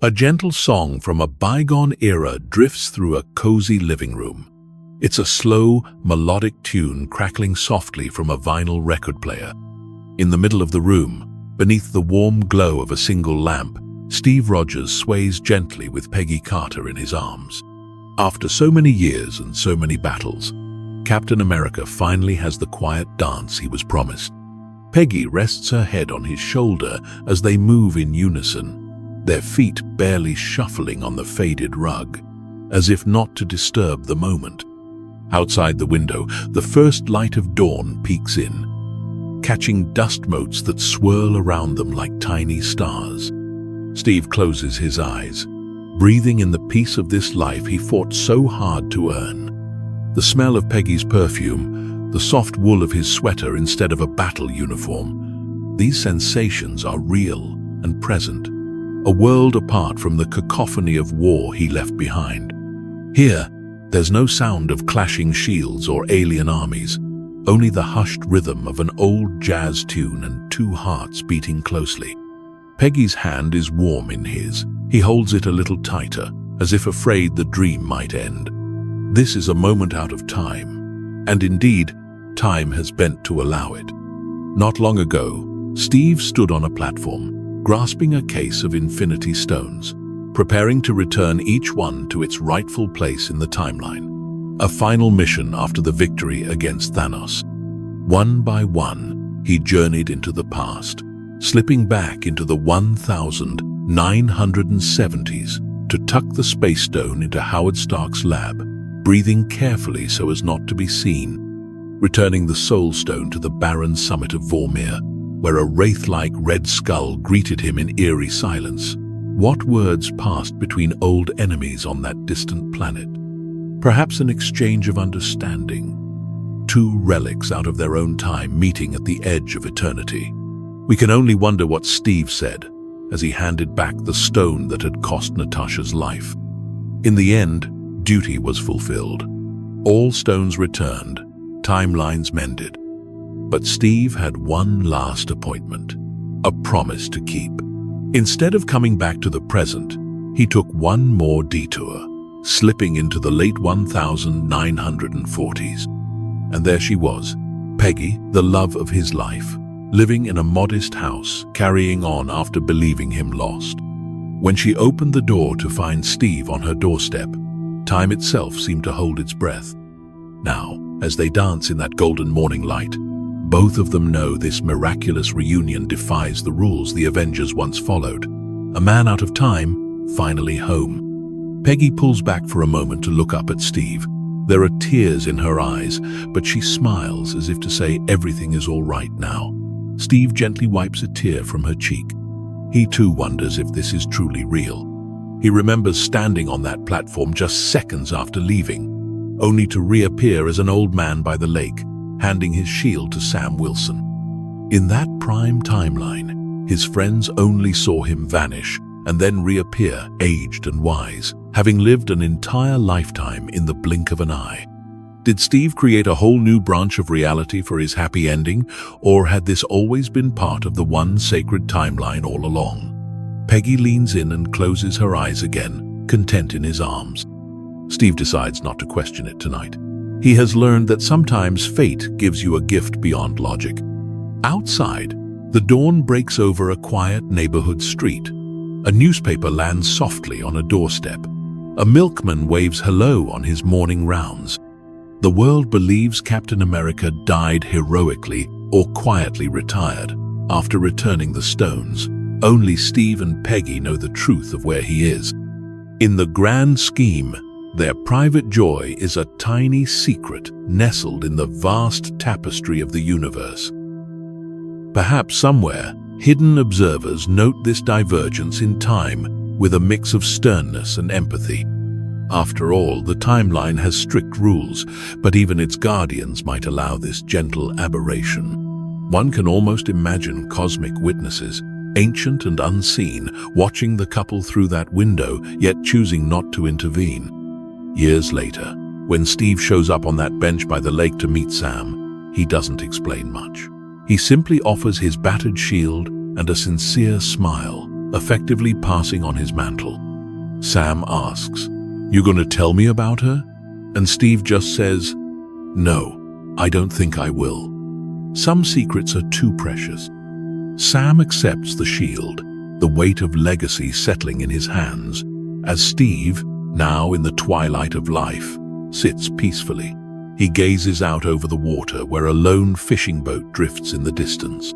A gentle song from a bygone era drifts through a cozy living room. It's a slow, melodic tune crackling softly from a vinyl record player. In the middle of the room, beneath the warm glow of a single lamp, Steve Rogers sways gently with Peggy Carter in his arms. After so many years and so many battles, Captain America finally has the quiet dance he was promised. Peggy rests her head on his shoulder as they move in unison, their feet barely shuffling on the faded rug, as if not to disturb the moment. Outside the window, the first light of dawn peeks in, catching dust motes that swirl around them like tiny stars. Steve closes his eyes, breathing in the peace of this life he fought so hard to earn. The smell of Peggy's perfume, the soft wool of his sweater instead of a battle uniform, these sensations are real and present, a world apart from the cacophony of war he left behind. Here, there's no sound of clashing shields or alien armies, only the hushed rhythm of an old jazz tune and two hearts beating closely. Peggy's hand is warm in his. He holds it a little tighter, as if afraid the dream might end. This is a moment out of time, and indeed, time has bent to allow it. Not long ago, Steve stood on a platform, grasping a case of infinity stones, preparing to return each one to its rightful place in the timeline. A final mission after the victory against Thanos. One by one, he journeyed into the past, slipping back into the 1970s to tuck the space stone into Howard Stark's lab, breathing carefully so as not to be seen, returning the soul stone to the barren summit of Vormir, where a wraith-like red skull greeted him in eerie silence. What words passed between old enemies on that distant planet? Perhaps an exchange of understanding. Two relics out of their own time meeting at the edge of eternity. We can only wonder what Steve said as he handed back the stone that had cost Natasha's life. In the end, duty was fulfilled. All stones returned, timelines mended. But Steve had one last appointment, a promise to keep. Instead of coming back to the present, he took one more detour, slipping into the late 1940s. And there she was, Peggy, the love of his life, living in a modest house, carrying on after believing him lost. When she opened the door to find Steve on her doorstep, time itself seemed to hold its breath. Now, as they dance in that golden morning light, both of them know this miraculous reunion defies the rules the Avengers once followed. A man out of time, finally home. Peggy pulls back for a moment to look up at Steve. There are tears in her eyes, but she smiles as if to say everything is all right now. Steve gently wipes a tear from her cheek. He too wonders if this is truly real. He remembers standing on that platform just seconds after leaving, only to reappear as an old man by the lake, handing his shield to Sam Wilson. In that prime timeline, his friends only saw him vanish and then reappear aged and wise, having lived an entire lifetime in the blink of an eye. Did Steve create a whole new branch of reality for his happy ending, or had this always been part of the one sacred timeline all along? Peggy leans in and closes her eyes again, content in his arms. Steve decides not to question it tonight. He has learned that sometimes fate gives you a gift beyond logic. Outside, the dawn breaks over a quiet neighborhood street. A newspaper lands softly on a doorstep. A milkman waves hello on his morning rounds. The world believes Captain America died heroically or quietly retired after returning the stones. Only Steve and Peggy know the truth of where he is. In the grand scheme, their private joy is a tiny secret nestled in the vast tapestry of the universe. Perhaps somewhere, hidden observers note this divergence in time with a mix of sternness and empathy. After all, the timeline has strict rules, but even its guardians might allow this gentle aberration. One can almost imagine cosmic witnesses, ancient and unseen, watching the couple through that window, yet choosing not to intervene. Years later, when Steve shows up on that bench by the lake to meet Sam, he doesn't explain much. He simply offers his battered shield and a sincere smile, effectively passing on his mantle. Sam asks, "You gonna tell me about her?" And Steve just says, "No, I don't think I will. Some secrets are too precious." Sam accepts the shield, the weight of legacy settling in his hands, as Steve, now in the twilight of life, sits peacefully. He gazes out over the water where a lone fishing boat drifts in the distance.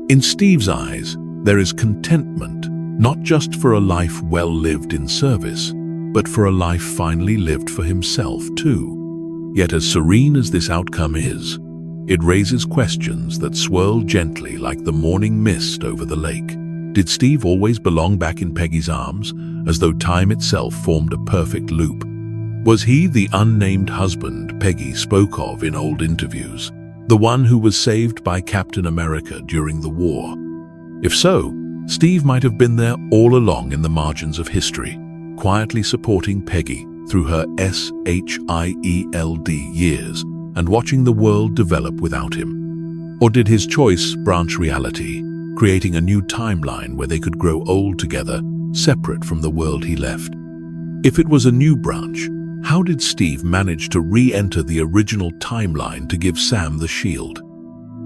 In Steve's eyes, there is contentment, not just for a life well lived in service, but for a life finally lived for himself too. Yet as serene as this outcome is, it raises questions that swirl gently like the morning mist over the lake. Did Steve always belong back in Peggy's arms, as though time itself formed a perfect loop? Was he the unnamed husband Peggy spoke of in old interviews, the one who was saved by Captain America during the war? If so, Steve might have been there all along in the margins of history, quietly supporting Peggy through her SHIELD years and watching the world develop without him. Or did his choice branch reality, creating a new timeline where they could grow old together, separate from the world he left? If it was a new branch, how did Steve manage to re-enter the original timeline to give Sam the shield?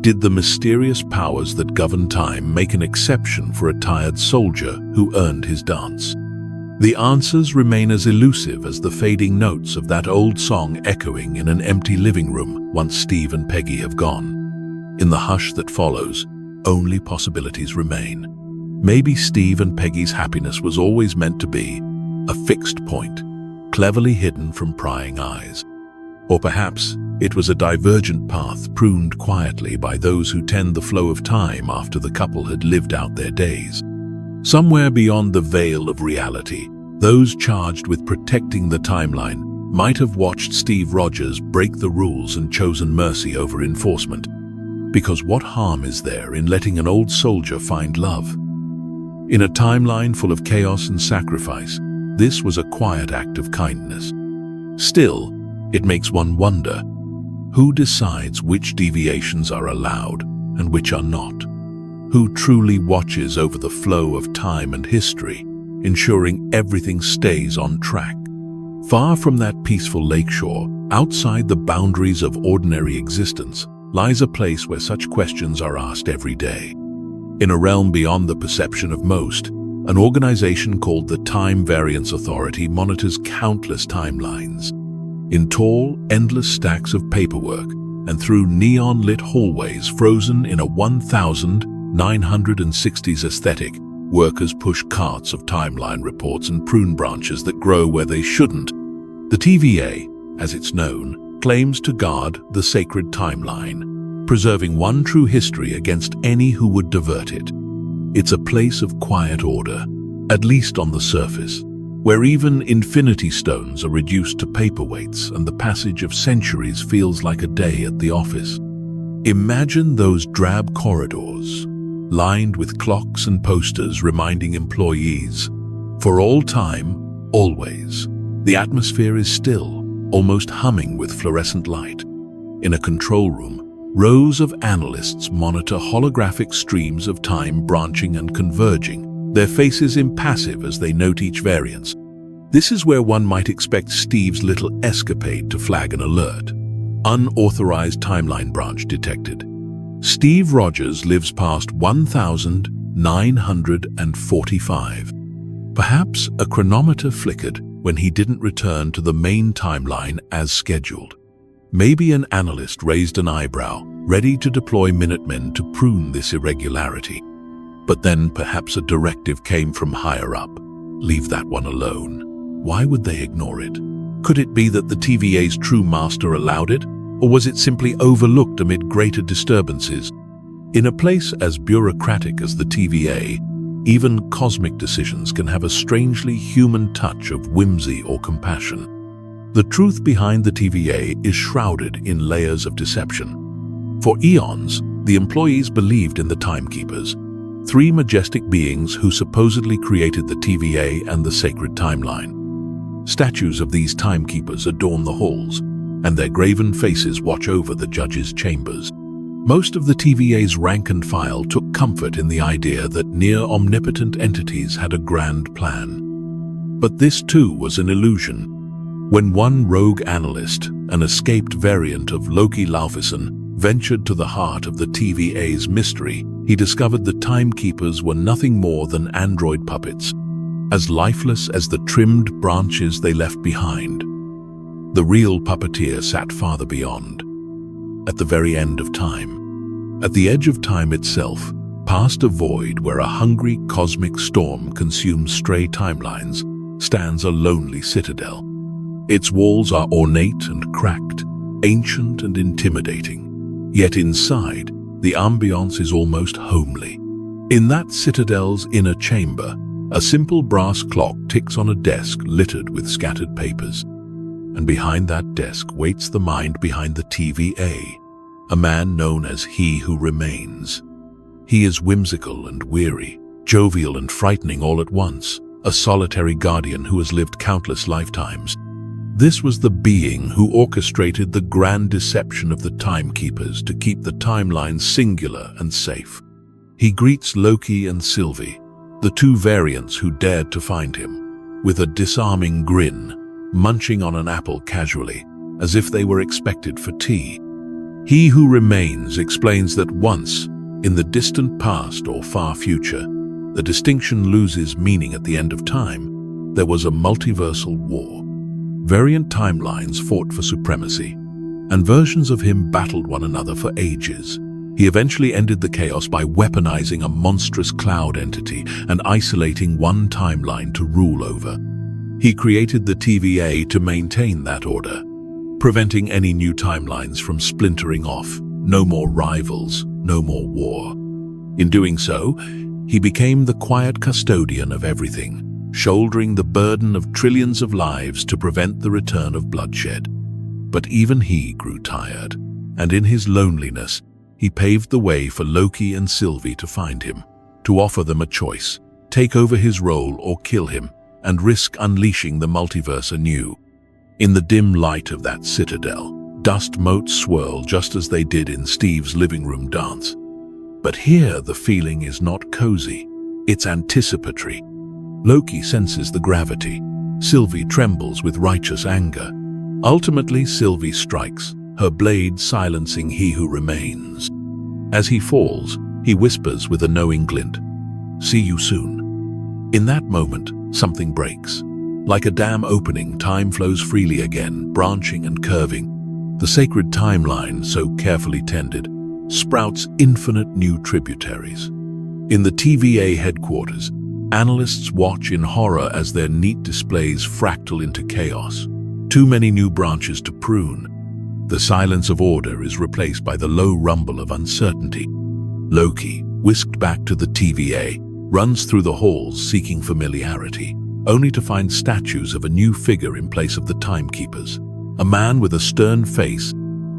Did the mysterious powers that govern time make an exception for a tired soldier who earned his dance? The answers remain as elusive as the fading notes of that old song echoing in an empty living room once Steve and Peggy have gone. In the hush that follows, only possibilities remain. Maybe Steve and Peggy's happiness was always meant to be a fixed point, cleverly hidden from prying eyes. Or perhaps it was a divergent path pruned quietly by those who tend the flow of time after the couple had lived out their days. Somewhere beyond the veil of reality, those charged with protecting the timeline might have watched Steve Rogers break the rules and chosen mercy over enforcement. Because what harm is there in letting an old soldier find love? In a timeline full of chaos and sacrifice, this was a quiet act of kindness. Still, it makes one wonder, who decides which deviations are allowed and which are not? Who truly watches over the flow of time and history, ensuring everything stays on track? Far from that peaceful lakeshore, outside the boundaries of ordinary existence, lies a place where such questions are asked every day. In a realm beyond the perception of most, an organization called the Time Variance Authority monitors countless timelines. In tall, endless stacks of paperwork and through neon-lit hallways frozen in a 1960s aesthetic, workers push carts of timeline reports and prune branches that grow where they shouldn't. The TVA, as it's known, claims to guard the sacred timeline, preserving one true history against any who would divert it. It's a place of quiet order, at least on the surface, where even infinity stones are reduced to paperweights and the passage of centuries feels like a day at the office. Imagine those drab corridors, lined with clocks and posters reminding employees, for all time, always. The atmosphere is still, almost humming with fluorescent light. In a control room, rows of analysts monitor holographic streams of time branching and converging, their faces impassive as they note each variance. This is where one might expect Steve's little escapade to flag an alert. Unauthorized timeline branch detected. Steve Rogers lives past 1945. Perhaps a chronometer flickered when he didn't return to the main timeline as scheduled. Maybe an analyst raised an eyebrow, ready to deploy Minutemen to prune this irregularity. But then perhaps a directive came from higher up. Leave that one alone. Why would they ignore it? Could it be that the TVA's true master allowed it? Or was it simply overlooked amid greater disturbances? In a place as bureaucratic as the TVA, even cosmic decisions can have a strangely human touch of whimsy or compassion. The truth behind the TVA is shrouded in layers of deception. For eons, the employees believed in the timekeepers, three majestic beings who supposedly created the TVA and the sacred timeline. Statues of these timekeepers adorn the halls, and their graven faces watch over the judges' chambers. Most of the TVA's rank and file took comfort in the idea that near-omnipotent entities had a grand plan. But this too was an illusion. When one rogue analyst, an escaped variant of Loki Laufeyson, ventured to the heart of the TVA's mystery, he discovered the timekeepers were nothing more than android puppets, as lifeless as the trimmed branches they left behind. The real puppeteer sat farther beyond, at the very end of time. At the edge of time itself, past a void where a hungry cosmic storm consumes stray timelines, stands a lonely citadel. Its walls are ornate and cracked, ancient and intimidating. Yet inside, the ambience is almost homely. In that citadel's inner chamber, a simple brass clock ticks on a desk littered with scattered papers. And behind that desk waits the mind behind the TVA, a man known as He Who Remains. He is whimsical and weary, jovial and frightening all at once, a solitary guardian who has lived countless lifetimes. This was the being who orchestrated the grand deception of the timekeepers to keep the timeline singular and safe. He greets Loki and Sylvie, the two variants who dared to find him, with a disarming grin, munching on an apple casually, as if they were expected for tea. He Who Remains explains that once, in the distant past or far future, the distinction loses meaning at the end of time. There was a multiversal war. Variant timelines fought for supremacy, and versions of him battled one another for ages. He eventually ended the chaos by weaponizing a monstrous cloud entity and isolating one timeline to rule over. He created the TVA to maintain that order, preventing any new timelines from splintering off. No more rivals, no more war. In doing so, he became the quiet custodian of everything, shouldering the burden of trillions of lives to prevent the return of bloodshed. But even he grew tired, and in his loneliness, he paved the way for Loki and Sylvie to find him, to offer them a choice: take over his role or kill him, and risk unleashing the multiverse anew. In the dim light of that citadel, dust motes swirl just as they did in Steve's living room dance. But here the feeling is not cozy, it's anticipatory. Loki senses the gravity. Sylvie trembles with righteous anger. Ultimately, Sylvie strikes, her blade silencing He Who Remains. As he falls, he whispers with a knowing glint, "See you soon." In that moment, something breaks. Like a dam opening, time flows freely again, branching and curving. The sacred timeline, so carefully tended, sprouts infinite new tributaries. In the TVA headquarters, analysts watch in horror as their neat displays fractal into chaos. Too many new branches to prune. The silence of order is replaced by the low rumble of uncertainty. Loki, whisked back to the TVA, runs through the halls seeking familiarity, only to find statues of a new figure in place of the timekeepers. A man with a stern face,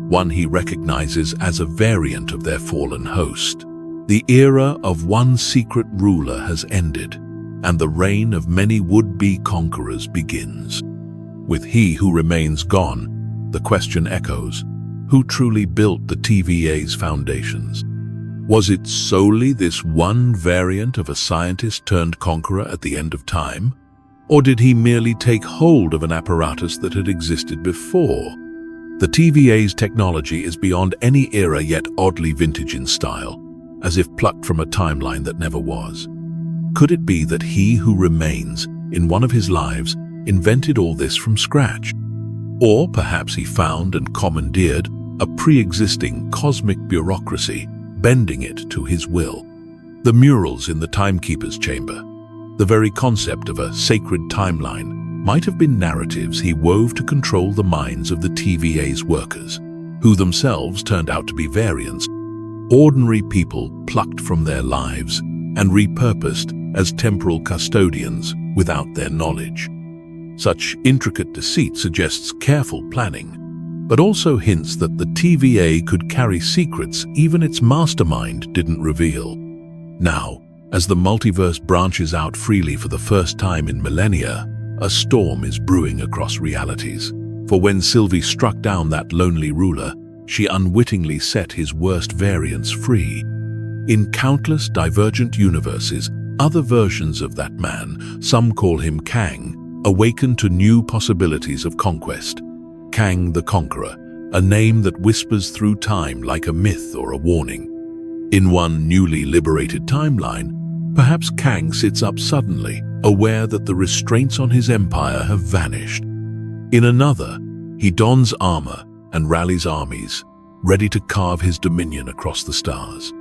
one he recognizes as a variant of their fallen host. The era of one secret ruler has ended, and the reign of many would-be conquerors begins. With He Who Remains gone, the question echoes: who truly built the TVA's foundations? Was it solely this one variant of a scientist-turned-conqueror at the end of time? Or did he merely take hold of an apparatus that had existed before? The TVA's technology is beyond any era, yet oddly vintage in style, as if plucked from a timeline that never was. Could it be that He Who Remains, in one of his lives, invented all this from scratch? Or perhaps he found and commandeered a pre-existing cosmic bureaucracy, bending it to his will. The murals in the timekeeper's chamber, the very concept of a sacred timeline, might have been narratives he wove to control the minds of the TVA's workers, who themselves turned out to be variants, ordinary people plucked from their lives and repurposed as temporal custodians without their knowledge. Such intricate deceit suggests careful planning, but also hints that the TVA could carry secrets even its mastermind didn't reveal. Now, as the multiverse branches out freely for the first time in millennia, a storm is brewing across realities. For when Sylvie struck down that lonely ruler, she unwittingly set his worst variants free. In countless divergent universes, other versions of that man, some call him Kang, awaken to new possibilities of conquest. Kang the Conqueror, a name that whispers through time like a myth or a warning. In one newly liberated timeline, perhaps Kang sits up suddenly, aware that the restraints on his empire have vanished. In another, he dons armor and rallies armies, ready to carve his dominion across the stars.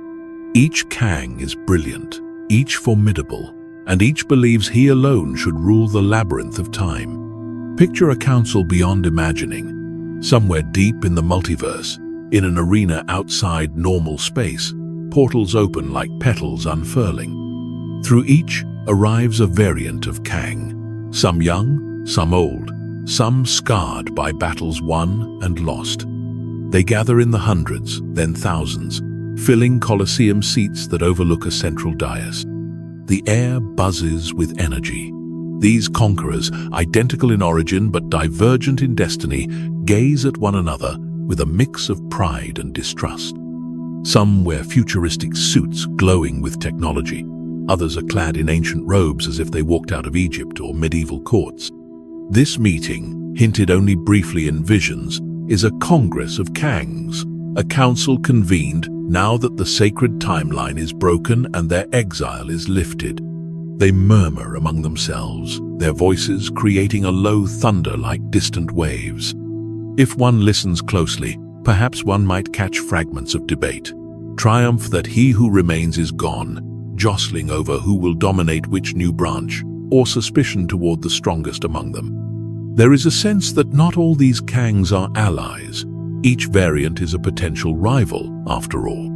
Each Kang is brilliant, each formidable, and each believes he alone should rule the labyrinth of time. Picture a council beyond imagining, somewhere deep in the multiverse, in an arena outside normal space, portals open like petals unfurling. Through each arrives a variant of Kang, some young, some old, some scarred by battles won and lost. They gather in the hundreds, then thousands, filling Colosseum seats that overlook a central dais. The air buzzes with energy. These conquerors, identical in origin but divergent in destiny, gaze at one another with a mix of pride and distrust. Some wear futuristic suits glowing with technology. Others are clad in ancient robes as if they walked out of Egypt or medieval courts. This meeting, hinted only briefly in visions, is a congress of Kangs, a council convened now that the sacred timeline is broken and their exile is lifted. They murmur among themselves, their voices creating a low thunder like distant waves. If one listens closely, perhaps one might catch fragments of debate. Triumph that he who remains is gone, jostling over who will dominate which new branch, or suspicion toward the strongest among them. There is a sense that not all these Kangs are allies. Each variant is a potential rival, after all.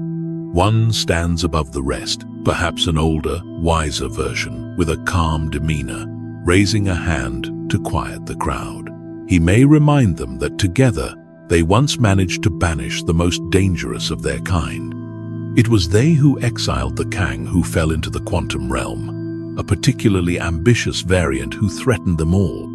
One stands above the rest, perhaps an older, wiser version, with a calm demeanor, raising a hand to quiet the crowd. He may remind them that together, they once managed to banish the most dangerous of their kind. It was they who exiled the Kang who fell into the quantum realm, a particularly ambitious variant who threatened them all.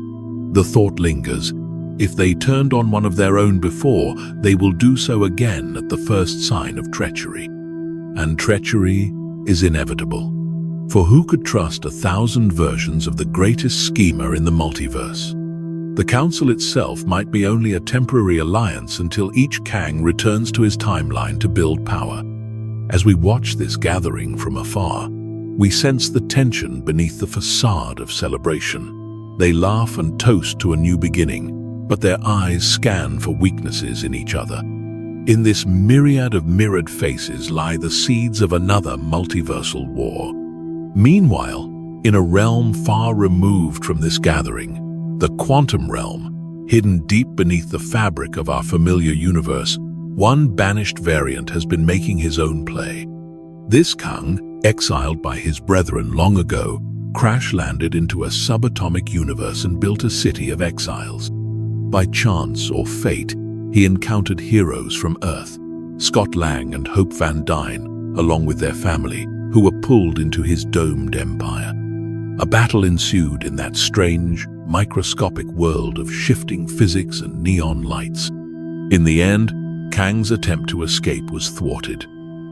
The thought lingers, if they turned on one of their own before, they will do so again at the first sign of treachery. And treachery is inevitable. For who could trust 1,000 versions of the greatest schemer in the multiverse? The council itself might be only a temporary alliance until each Kang returns to his timeline to build power. As we watch this gathering from afar, we sense the tension beneath the facade of celebration. They laugh and toast to a new beginning, but their eyes scan for weaknesses in each other. In this myriad of mirrored faces lie the seeds of another multiversal war. Meanwhile, in a realm far removed from this gathering, the quantum realm, hidden deep beneath the fabric of our familiar universe, one banished variant has been making his own play. This Kang, exiled by his brethren long ago, crash-landed into a subatomic universe and built a city of exiles. By chance or fate, he encountered heroes from Earth, Scott Lang and Hope Van Dyne, along with their family, who were pulled into his domed empire. A battle ensued in that strange, microscopic world of shifting physics and neon lights. In the end, Kang's attempt to escape was thwarted.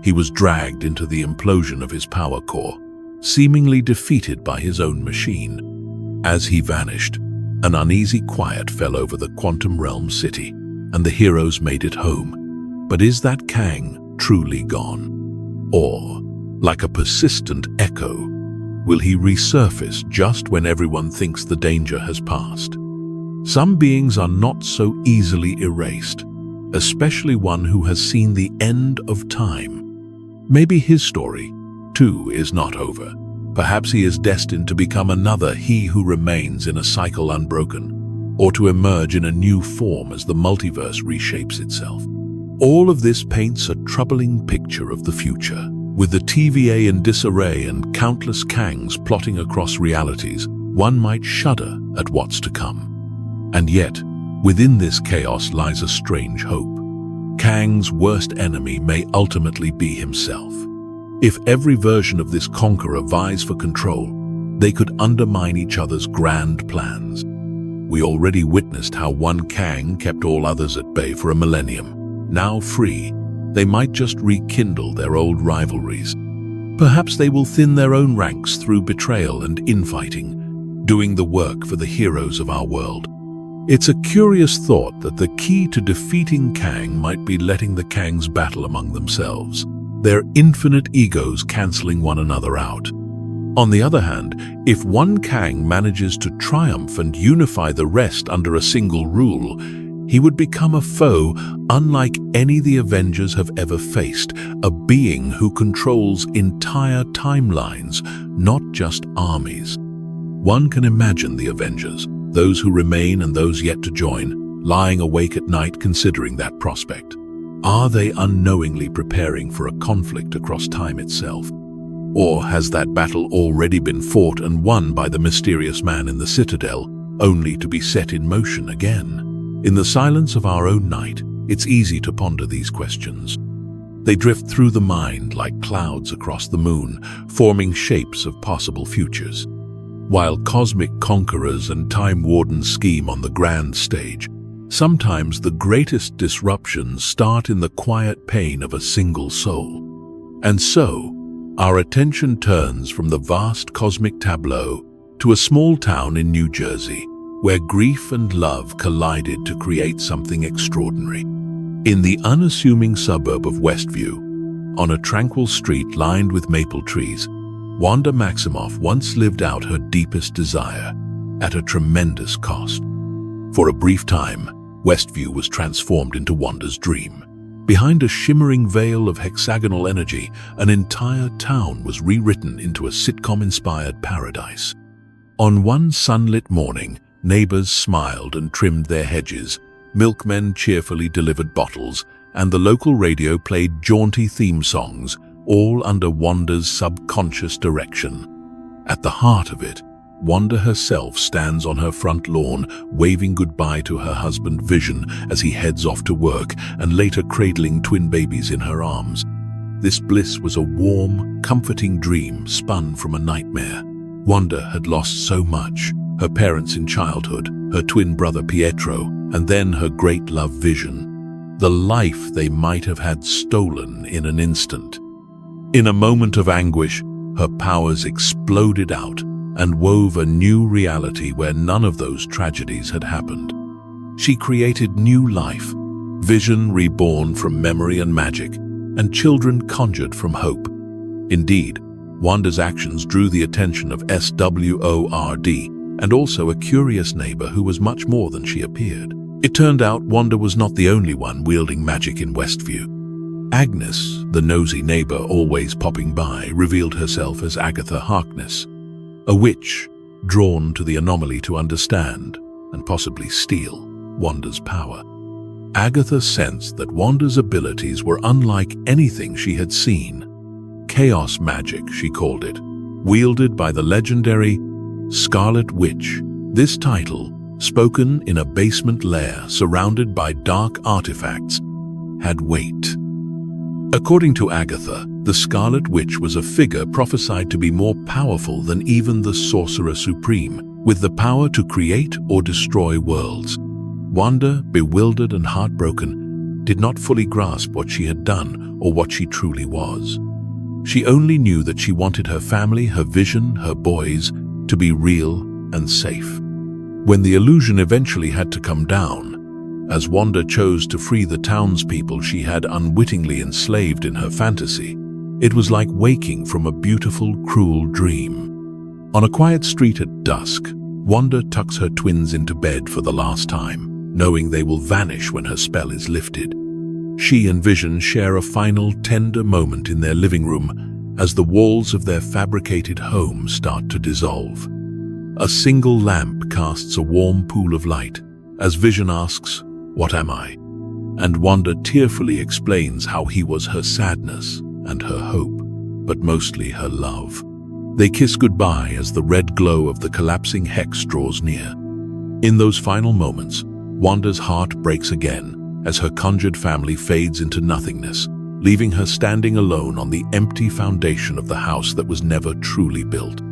He was dragged into the implosion of his power core, seemingly defeated by his own machine. As he vanished, an uneasy quiet fell over the quantum realm city, and the heroes made it home. But is that Kang truly gone? Or, like a persistent echo, will he resurface just when everyone thinks the danger has passed? Some beings are not so easily erased, especially one who has seen the end of time. Maybe his story, too, is not over. Perhaps he is destined to become another he who remains in a cycle unbroken, or to emerge in a new form as the multiverse reshapes itself. All of this paints a troubling picture of the future. With the TVA in disarray and countless Kangs plotting across realities, one might shudder at what's to come. And yet, within this chaos lies a strange hope. Kang's worst enemy may ultimately be himself. If every version of this conqueror vies for control, they could undermine each other's grand plans. We already witnessed how one Kang kept all others at bay for a millennium. Now free, they might just rekindle their old rivalries. Perhaps they will thin their own ranks through betrayal and infighting, doing the work for the heroes of our world. It's a curious thought that the key to defeating Kang might be letting the Kangs battle among themselves, their infinite egos cancelling one another out. On the other hand, if one Kang manages to triumph and unify the rest under a single rule, he would become a foe unlike any the Avengers have ever faced, a being who controls entire timelines, not just armies. One can imagine the Avengers, those who remain and those yet to join, lying awake at night considering that prospect. Are they unknowingly preparing for a conflict across time itself? Or has that battle already been fought and won by the mysterious man in the Citadel, only to be set in motion again? In the silence of our own night, it's easy to ponder these questions. They drift through the mind like clouds across the moon, forming shapes of possible futures. While cosmic conquerors and time wardens scheme on the grand stage, sometimes the greatest disruptions start in the quiet pain of a single soul. And so, our attention turns from the vast cosmic tableau to a small town in New Jersey, where grief and love collided to create something extraordinary. In the unassuming suburb of Westview, on a tranquil street lined with maple trees, Wanda Maximoff once lived out her deepest desire, at a tremendous cost. For a brief time, Westview was transformed into Wanda's dream. Behind a shimmering veil of hexagonal energy, an entire town was rewritten into a sitcom-inspired paradise. On one sunlit morning, neighbors smiled and trimmed their hedges, milkmen cheerfully delivered bottles, and the local radio played jaunty theme songs, all under Wanda's subconscious direction. At the heart of it, Wanda herself stands on her front lawn, waving goodbye to her husband Vision as he heads off to work, and later cradling twin babies in her arms. This bliss was a warm, comforting dream spun from a nightmare. Wanda had lost so much: her parents in childhood, her twin brother Pietro, and then her great love Vision. The life they might have had stolen in an instant. In a moment of anguish, her powers exploded out and wove a new reality where none of those tragedies had happened. She created new life, Vision reborn from memory and magic, and children conjured from hope. Indeed, Wanda's actions drew the attention of SWORD, and also a curious neighbor who was much more than she appeared. It turned out Wanda was not the only one wielding magic in Westview. Agnes, the nosy neighbor always popping by, revealed herself as Agatha Harkness, a witch drawn to the anomaly to understand and possibly steal Wanda's power. Agatha sensed that Wanda's abilities were unlike anything she had seen. Chaos magic, she called it, wielded by the legendary Scarlet Witch. This title, spoken in a basement lair surrounded by dark artifacts, had weight. According to Agatha, the Scarlet Witch was a figure prophesied to be more powerful than even the Sorcerer Supreme, with the power to create or destroy worlds. Wanda, bewildered and heartbroken, did not fully grasp what she had done or what she truly was. She only knew that she wanted her family, her vision, her boys, to be real and safe. When the illusion eventually had to come down, as Wanda chose to free the townspeople she had unwittingly enslaved in her fantasy, it was like waking from a beautiful, cruel dream. On a quiet street at dusk, Wanda tucks her twins into bed for the last time, knowing they will vanish when her spell is lifted. She and Vision share a final tender moment in their living room as the walls of their fabricated home start to dissolve. A single lamp casts a warm pool of light as Vision asks, "What am I?" And Wanda tearfully explains how he was her sadness and her hope, but mostly her love. They kiss goodbye as the red glow of the collapsing hex draws near. In those final moments, Wanda's heart breaks again as her conjured family fades into nothingness, leaving her standing alone on the empty foundation of the house that was never truly built.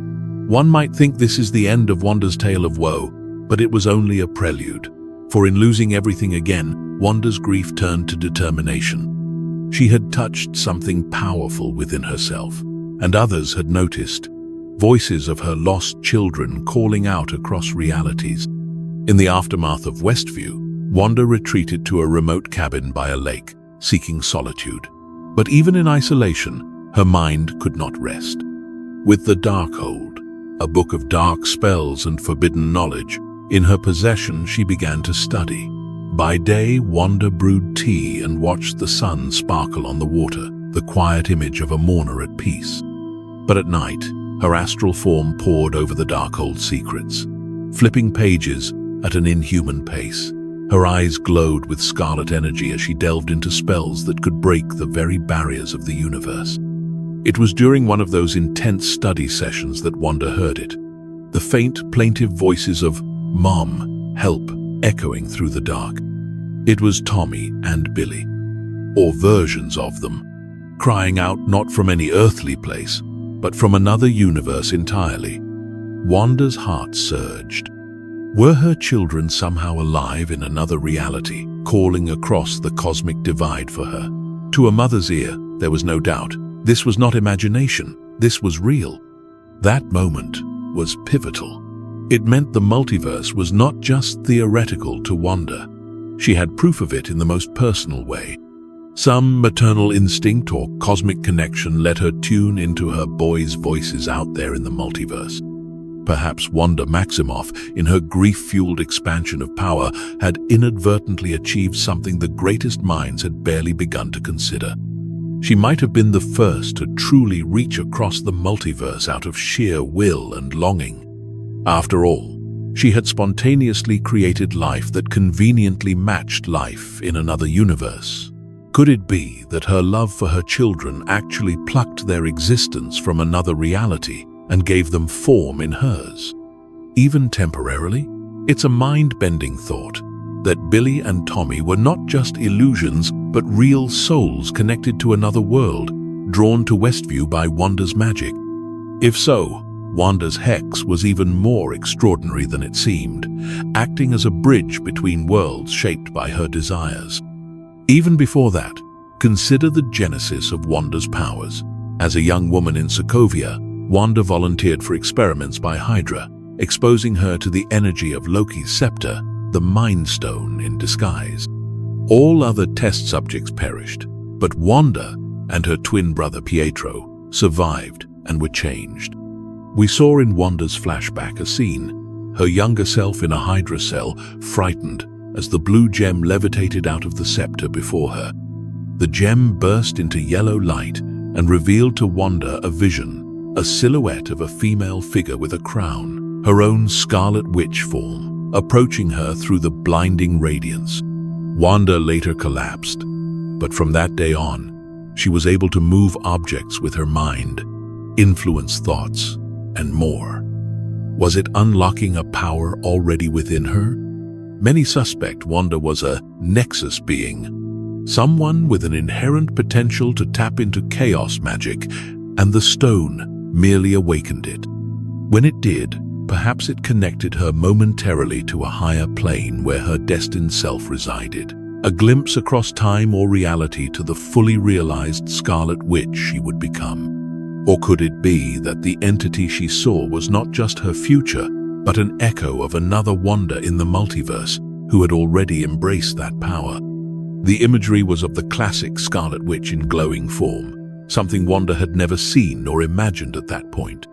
One might think this is the end of Wanda's tale of woe, but it was only a prelude. For in losing everything again, Wanda's grief turned to determination. She had touched something powerful within herself, and others had noticed. Voices of her lost children calling out across realities. In the aftermath of Westview, Wanda retreated to a remote cabin by a lake, seeking solitude. But even in isolation, her mind could not rest. With the Darkhold, a book of dark spells and forbidden knowledge, in her possession, she began to study. By day, Wanda brewed tea and watched the sun sparkle on the water, the quiet image of a mourner at peace. But at night, her astral form pored over the Darkhold secrets, flipping pages at an inhuman pace. Her eyes glowed with scarlet energy as she delved into spells that could break the very barriers of the universe. It was during one of those intense study sessions that Wanda heard it. The faint, plaintive voices of "Mom, help," echoing through the dark. It was Tommy and Billy, or versions of them, crying out not from any earthly place, but from another universe entirely. Wanda's heart surged. Were her children somehow alive in another reality, calling across the cosmic divide for her? To a mother's ear, there was no doubt. This was not imagination, this was real. That moment was pivotal. It meant the multiverse was not just theoretical to Wanda. She had proof of it in the most personal way. Some maternal instinct or cosmic connection let her tune into her boys' voices out there in the multiverse. Perhaps Wanda Maximoff, in her grief-fueled expansion of power, had inadvertently achieved something the greatest minds had barely begun to consider. She might have been the first to truly reach across the multiverse out of sheer will and longing. After all, she had spontaneously created life that conveniently matched life in another universe. Could it be that her love for her children actually plucked their existence from another reality and gave them form in hers? Even temporarily? It's a mind-bending thought that Billy and Tommy were not just illusions, but real souls connected to another world, drawn to Westview by Wanda's magic. If so, Wanda's hex was even more extraordinary than it seemed, acting as a bridge between worlds shaped by her desires. Even before that, consider the genesis of Wanda's powers. As a young woman in Sokovia, Wanda volunteered for experiments by Hydra, exposing her to the energy of Loki's scepter, the Mind Stone in disguise. All other test subjects perished, but Wanda and her twin brother Pietro survived and were changed. We saw in Wanda's flashback a scene, her younger self in a Hydra cell, frightened as the blue gem levitated out of the scepter before her. The gem burst into yellow light and revealed to Wanda a vision, a silhouette of a female figure with a crown, her own Scarlet Witch form, approaching her through the blinding radiance. Wanda later collapsed, but from that day on, she was able to move objects with her mind, influence thoughts, and more. Was it unlocking a power already within her? Many suspect Wanda was a nexus being, someone with an inherent potential to tap into chaos magic, and the stone merely awakened it. When it did, perhaps it connected her momentarily to a higher plane where her destined self resided, a glimpse across time or reality to the fully realized Scarlet Witch she would become. Or could it be that the entity she saw was not just her future, but an echo of another Wanda in the multiverse who had already embraced that power? The imagery was of the classic Scarlet Witch in glowing form, something Wanda had never seen nor imagined at that point.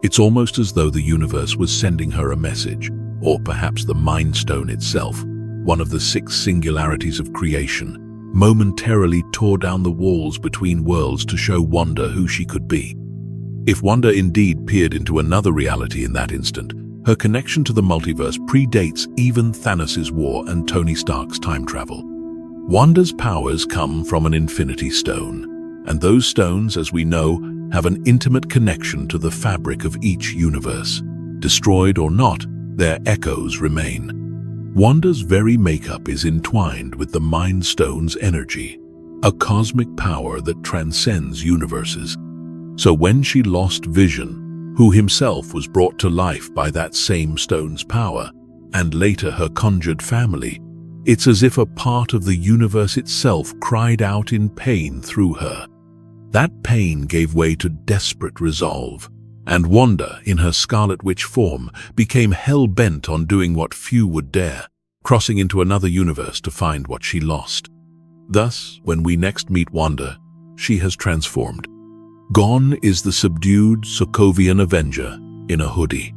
It's almost as though the universe was sending her a message, or perhaps the Mind Stone itself, one of the 6 singularities of creation, momentarily tore down the walls between worlds to show Wanda who she could be. If Wanda indeed peered into another reality in that instant, her connection to the multiverse predates even Thanos' war and Tony Stark's time travel. Wanda's powers come from an Infinity Stone, and those stones, as we know, have an intimate connection to the fabric of each universe. Destroyed or not, their echoes remain. Wanda's very makeup is entwined with the Mind Stone's energy, a cosmic power that transcends universes. So when she lost Vision, who himself was brought to life by that same stone's power, and later her conjured family, It's as if a part of the universe itself cried out in pain through her. That pain gave way to desperate resolve, and Wanda, in her Scarlet Witch form, became hell-bent on doing what few would dare, crossing into another universe to find what she lost. Thus, when we next meet Wanda, she has transformed. Gone is the subdued Sokovian Avenger in a hoodie.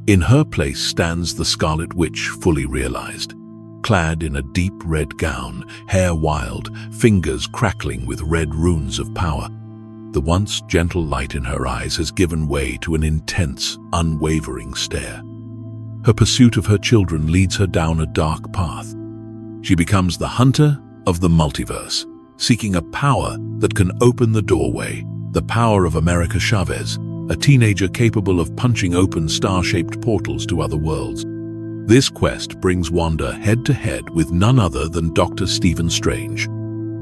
In her place stands the Scarlet Witch fully realized, clad in a deep red gown, hair wild, fingers crackling with red runes of power. The once gentle light in her eyes has given way to an intense, unwavering stare. Her pursuit of her children leads her down a dark path. She becomes the hunter of the multiverse, seeking a power that can open the doorway, the power of America Chavez, a teenager capable of punching open star-shaped portals to other worlds. This quest brings Wanda head-to-head with none other than Dr. Stephen Strange,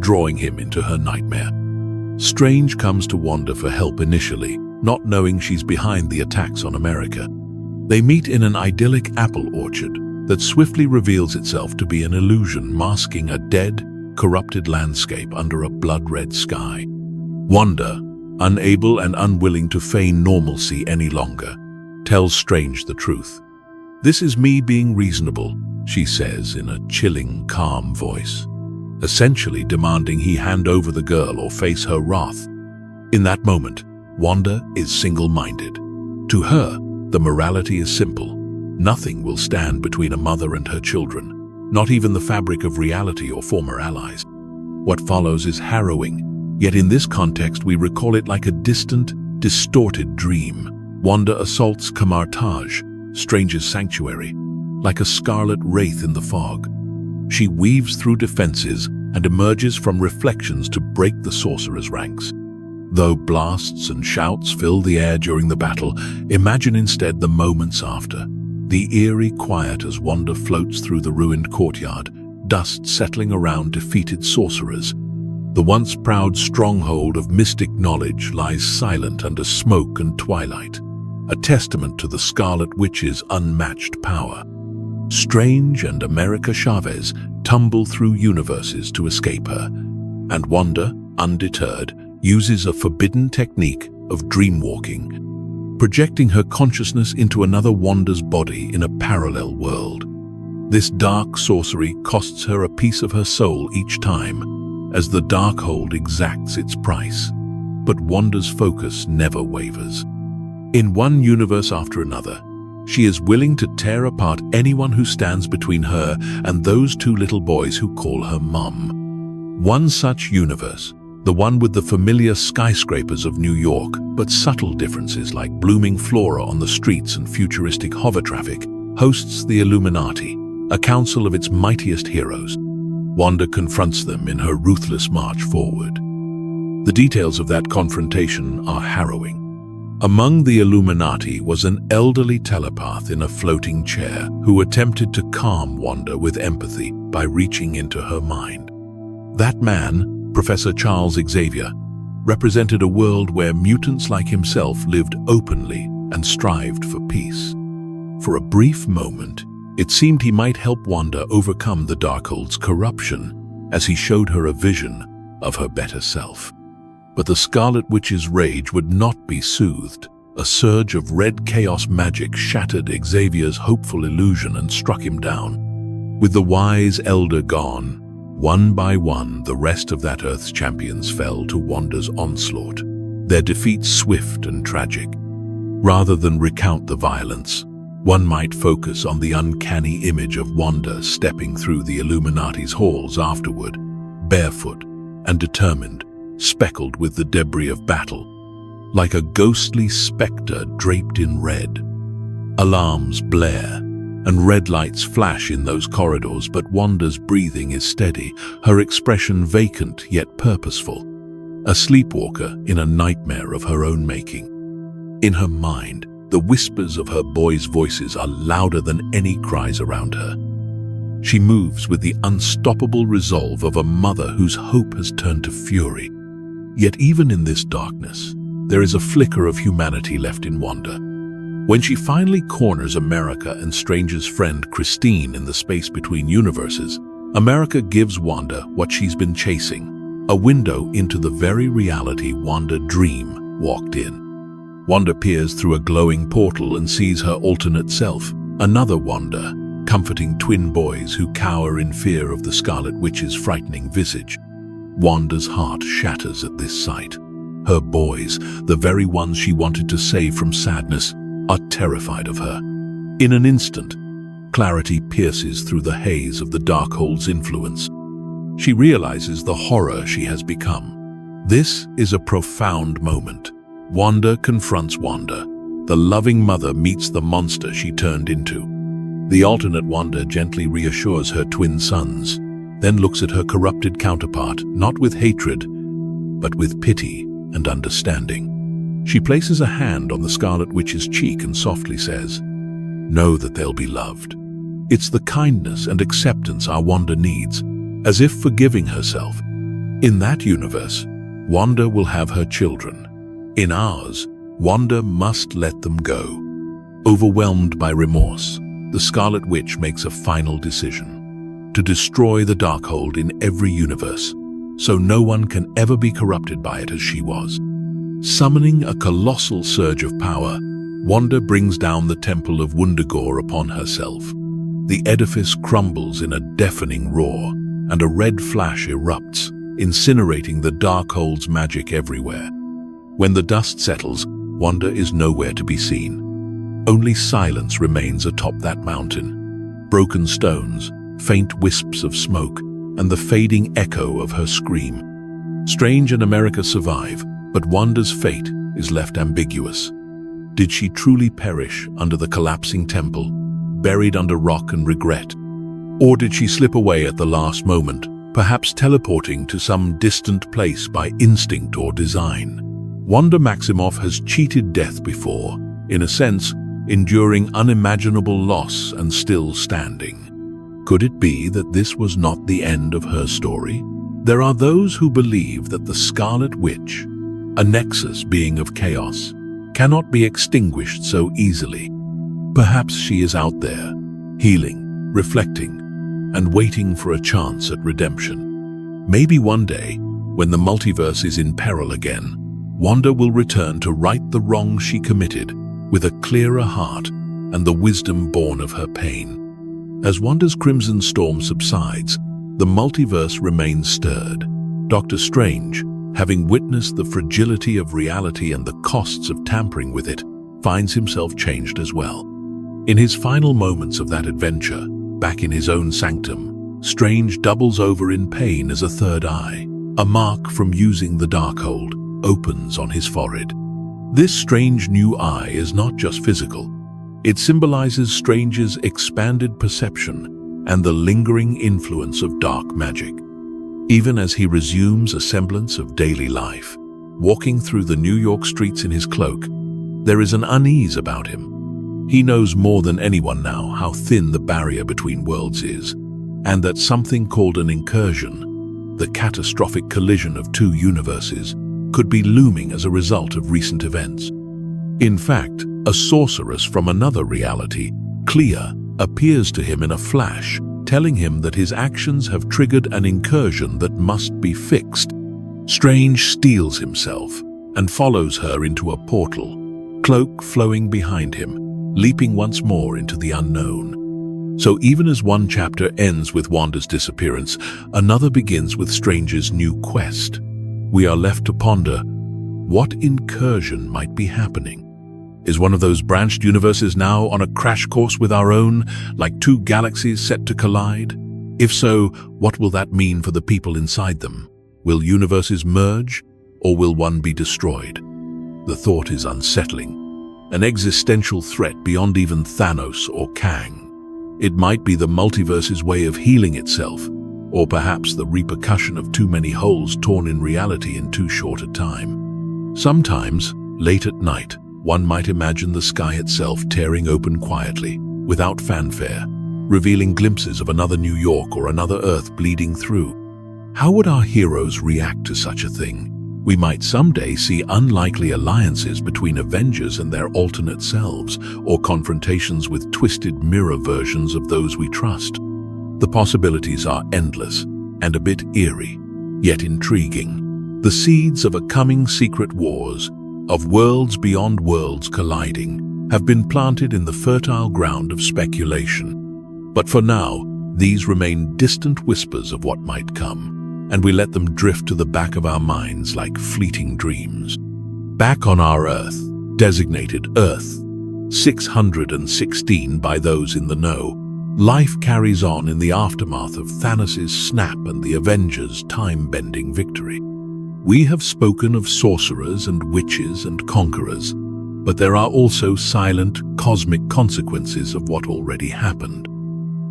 drawing him into her nightmare. Strange comes to Wanda for help initially, not knowing she's behind the attacks on America. They meet in an idyllic apple orchard that swiftly reveals itself to be an illusion masking a dead, corrupted landscape under a blood-red sky. Wanda, unable and unwilling to feign normalcy any longer, tells Strange the truth. "This is me being reasonable," she says in a chilling, calm voice, essentially demanding he hand over the girl or face her wrath. In that moment, Wanda is single-minded. To her, the morality is simple. Nothing will stand between a mother and her children, not even the fabric of reality or former allies. What follows is harrowing, yet in this context we recall it like a distant, distorted dream. Wanda assaults Kamartaj, Strange's sanctuary, like a scarlet wraith in the fog. She weaves through defenses and emerges from reflections to break the sorcerer's ranks. Though blasts and shouts fill the air during the battle, imagine instead the moments after. The eerie quiet as Wanda floats through the ruined courtyard, dust settling around defeated sorcerers. The once proud stronghold of mystic knowledge lies silent under smoke and twilight, a testament to the Scarlet Witch's unmatched power. Strange and America Chavez tumble through universes to escape her, and Wanda, undeterred, uses a forbidden technique of dreamwalking, projecting her consciousness into another Wanda's body in a parallel world. This dark sorcery costs her a piece of her soul each time, as the Darkhold exacts its price. But Wanda's focus never wavers. In one universe after another, she is willing to tear apart anyone who stands between her and those two little boys who call her Mum. One such universe, the one with the familiar skyscrapers of New York, but subtle differences like blooming flora on the streets and futuristic hover traffic, hosts the Illuminati, a council of its mightiest heroes. Wanda confronts them in her ruthless march forward. The details of that confrontation are harrowing. Among the Illuminati was an elderly telepath in a floating chair who attempted to calm Wanda with empathy by reaching into her mind. That man, Professor Charles Xavier, represented a world where mutants like himself lived openly and strived for peace. For a brief moment, it seemed he might help Wanda overcome the Darkhold's corruption as he showed her a vision of her better self. But the Scarlet Witch's rage would not be soothed. A surge of red chaos magic shattered Xavier's hopeful illusion and struck him down. With the wise elder gone, one by one, the rest of that Earth's champions fell to Wanda's onslaught, their defeat swift and tragic. Rather than recount the violence, one might focus on the uncanny image of Wanda stepping through the Illuminati's halls afterward, barefoot and determined, speckled with the debris of battle, like a ghostly specter draped in red. Alarms blare, and red lights flash in those corridors, but Wanda's breathing is steady, her expression vacant yet purposeful, a sleepwalker in a nightmare of her own making. In her mind, the whispers of her boys' voices are louder than any cries around her. She moves with the unstoppable resolve of a mother whose hope has turned to fury. Yet even in this darkness, there is a flicker of humanity left in Wanda. When she finally corners America and Strange's friend Christine in the space between universes, America gives Wanda what she's been chasing, a window into the very reality Wanda Dream walked in. Wanda peers through a glowing portal and sees her alternate self, another Wanda, comforting twin boys who cower in fear of the Scarlet Witch's frightening visage. Wanda's heart shatters at this sight. Her boys, the very ones she wanted to save from sadness, are terrified of her. In an instant, clarity pierces through the haze of the Darkhold's influence. She realizes the horror she has become. This is a profound moment. Wanda confronts Wanda. The loving mother meets the monster she turned into. The alternate Wanda gently reassures her twin sons, then looks at her corrupted counterpart, not with hatred, but with pity and understanding. She places a hand on the Scarlet Witch's cheek and softly says, "Know that they'll be loved." It's the kindness and acceptance our Wanda needs, as if forgiving herself. In that universe, Wanda will have her children. In ours, Wanda must let them go. Overwhelmed by remorse, the Scarlet Witch makes a final decision: to destroy the Darkhold in every universe, so no one can ever be corrupted by it as she was. Summoning a colossal surge of power, Wanda brings down the Temple of Wundagore upon herself. The edifice crumbles in a deafening roar, and a red flash erupts, incinerating the Darkhold's magic everywhere. When the dust settles, Wanda is nowhere to be seen. Only silence remains atop that mountain. Broken stones, faint wisps of smoke, and the fading echo of her scream. Strange and America survive, but Wanda's fate is left ambiguous. Did she truly perish under the collapsing temple, buried under rock and regret? Or did she slip away at the last moment, perhaps teleporting to some distant place by instinct or design? Wanda Maximoff has cheated death before, in a sense, enduring unimaginable loss and still standing. Could it be that this was not the end of her story? There are those who believe that the Scarlet Witch, a nexus being of chaos, cannot be extinguished so easily. Perhaps she is out there, healing, reflecting, and waiting for a chance at redemption. Maybe one day, when the multiverse is in peril again, Wanda will return to right the wrong she committed, with a clearer heart and the wisdom born of her pain. As Wanda's crimson storm subsides, the multiverse remains stirred. Doctor Strange, having witnessed the fragility of reality and the costs of tampering with it, finds himself changed as well. In his final moments of that adventure, back in his own sanctum, Strange doubles over in pain as a third eye. A mark from using the Darkhold opens on his forehead. This strange new eye is not just physical. It symbolizes Strange's expanded perception and the lingering influence of dark magic. Even as he resumes a semblance of daily life, walking through the New York streets in his cloak, there is an unease about him. He knows more than anyone now how thin the barrier between worlds is, and that something called an incursion, the catastrophic collision of two universes, could be looming as a result of recent events. In fact, a sorceress from another reality, Clea, appears to him in a flash, telling him that his actions have triggered an incursion that must be fixed. Strange steels himself and follows her into a portal, cloak flowing behind him, leaping once more into the unknown. So even as one chapter ends with Wanda's disappearance, another begins with Strange's new quest. We are left to ponder, what incursion might be happening? Is one of those branched universes now on a crash course with our own, like two galaxies set to collide? If so, what will that mean for the people inside them? Will universes merge, or will one be destroyed? The thought is unsettling, an existential threat beyond even Thanos or Kang. It might be the multiverse's way of healing itself, or perhaps the repercussion of too many holes torn in reality in too short a time. Sometimes, late at night, one might imagine the sky itself tearing open quietly, without fanfare, revealing glimpses of another New York or another Earth bleeding through. How would our heroes react to such a thing? We might someday see unlikely alliances between Avengers and their alternate selves, or confrontations with twisted mirror versions of those we trust. The possibilities are endless and a bit eerie, yet intriguing. The seeds of a coming secret wars, of worlds beyond worlds colliding, have been planted in the fertile ground of speculation. But for now, these remain distant whispers of what might come, and we let them drift to the back of our minds like fleeting dreams. Back on our Earth, designated Earth 616 by those in the know, life carries on in the aftermath of Thanos' snap and the Avengers' time-bending victory. We have spoken of sorcerers and witches and conquerors, but there are also silent, cosmic consequences of what already happened.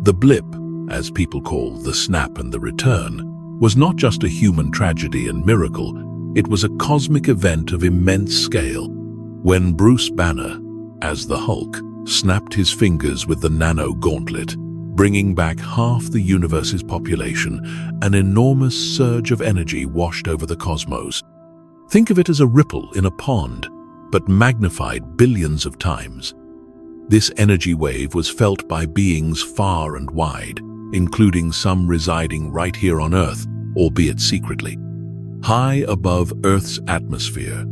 The Blip, as people call the snap and the return, was not just a human tragedy and miracle, it was a cosmic event of immense scale. When Bruce Banner, as the Hulk, snapped his fingers with the nano gauntlet, bringing back half the universe's population, an enormous surge of energy washed over the cosmos. Think of it as a ripple in a pond, but magnified billions of times. This energy wave was felt by beings far and wide, including some residing right here on Earth, albeit secretly. High above Earth's atmosphere,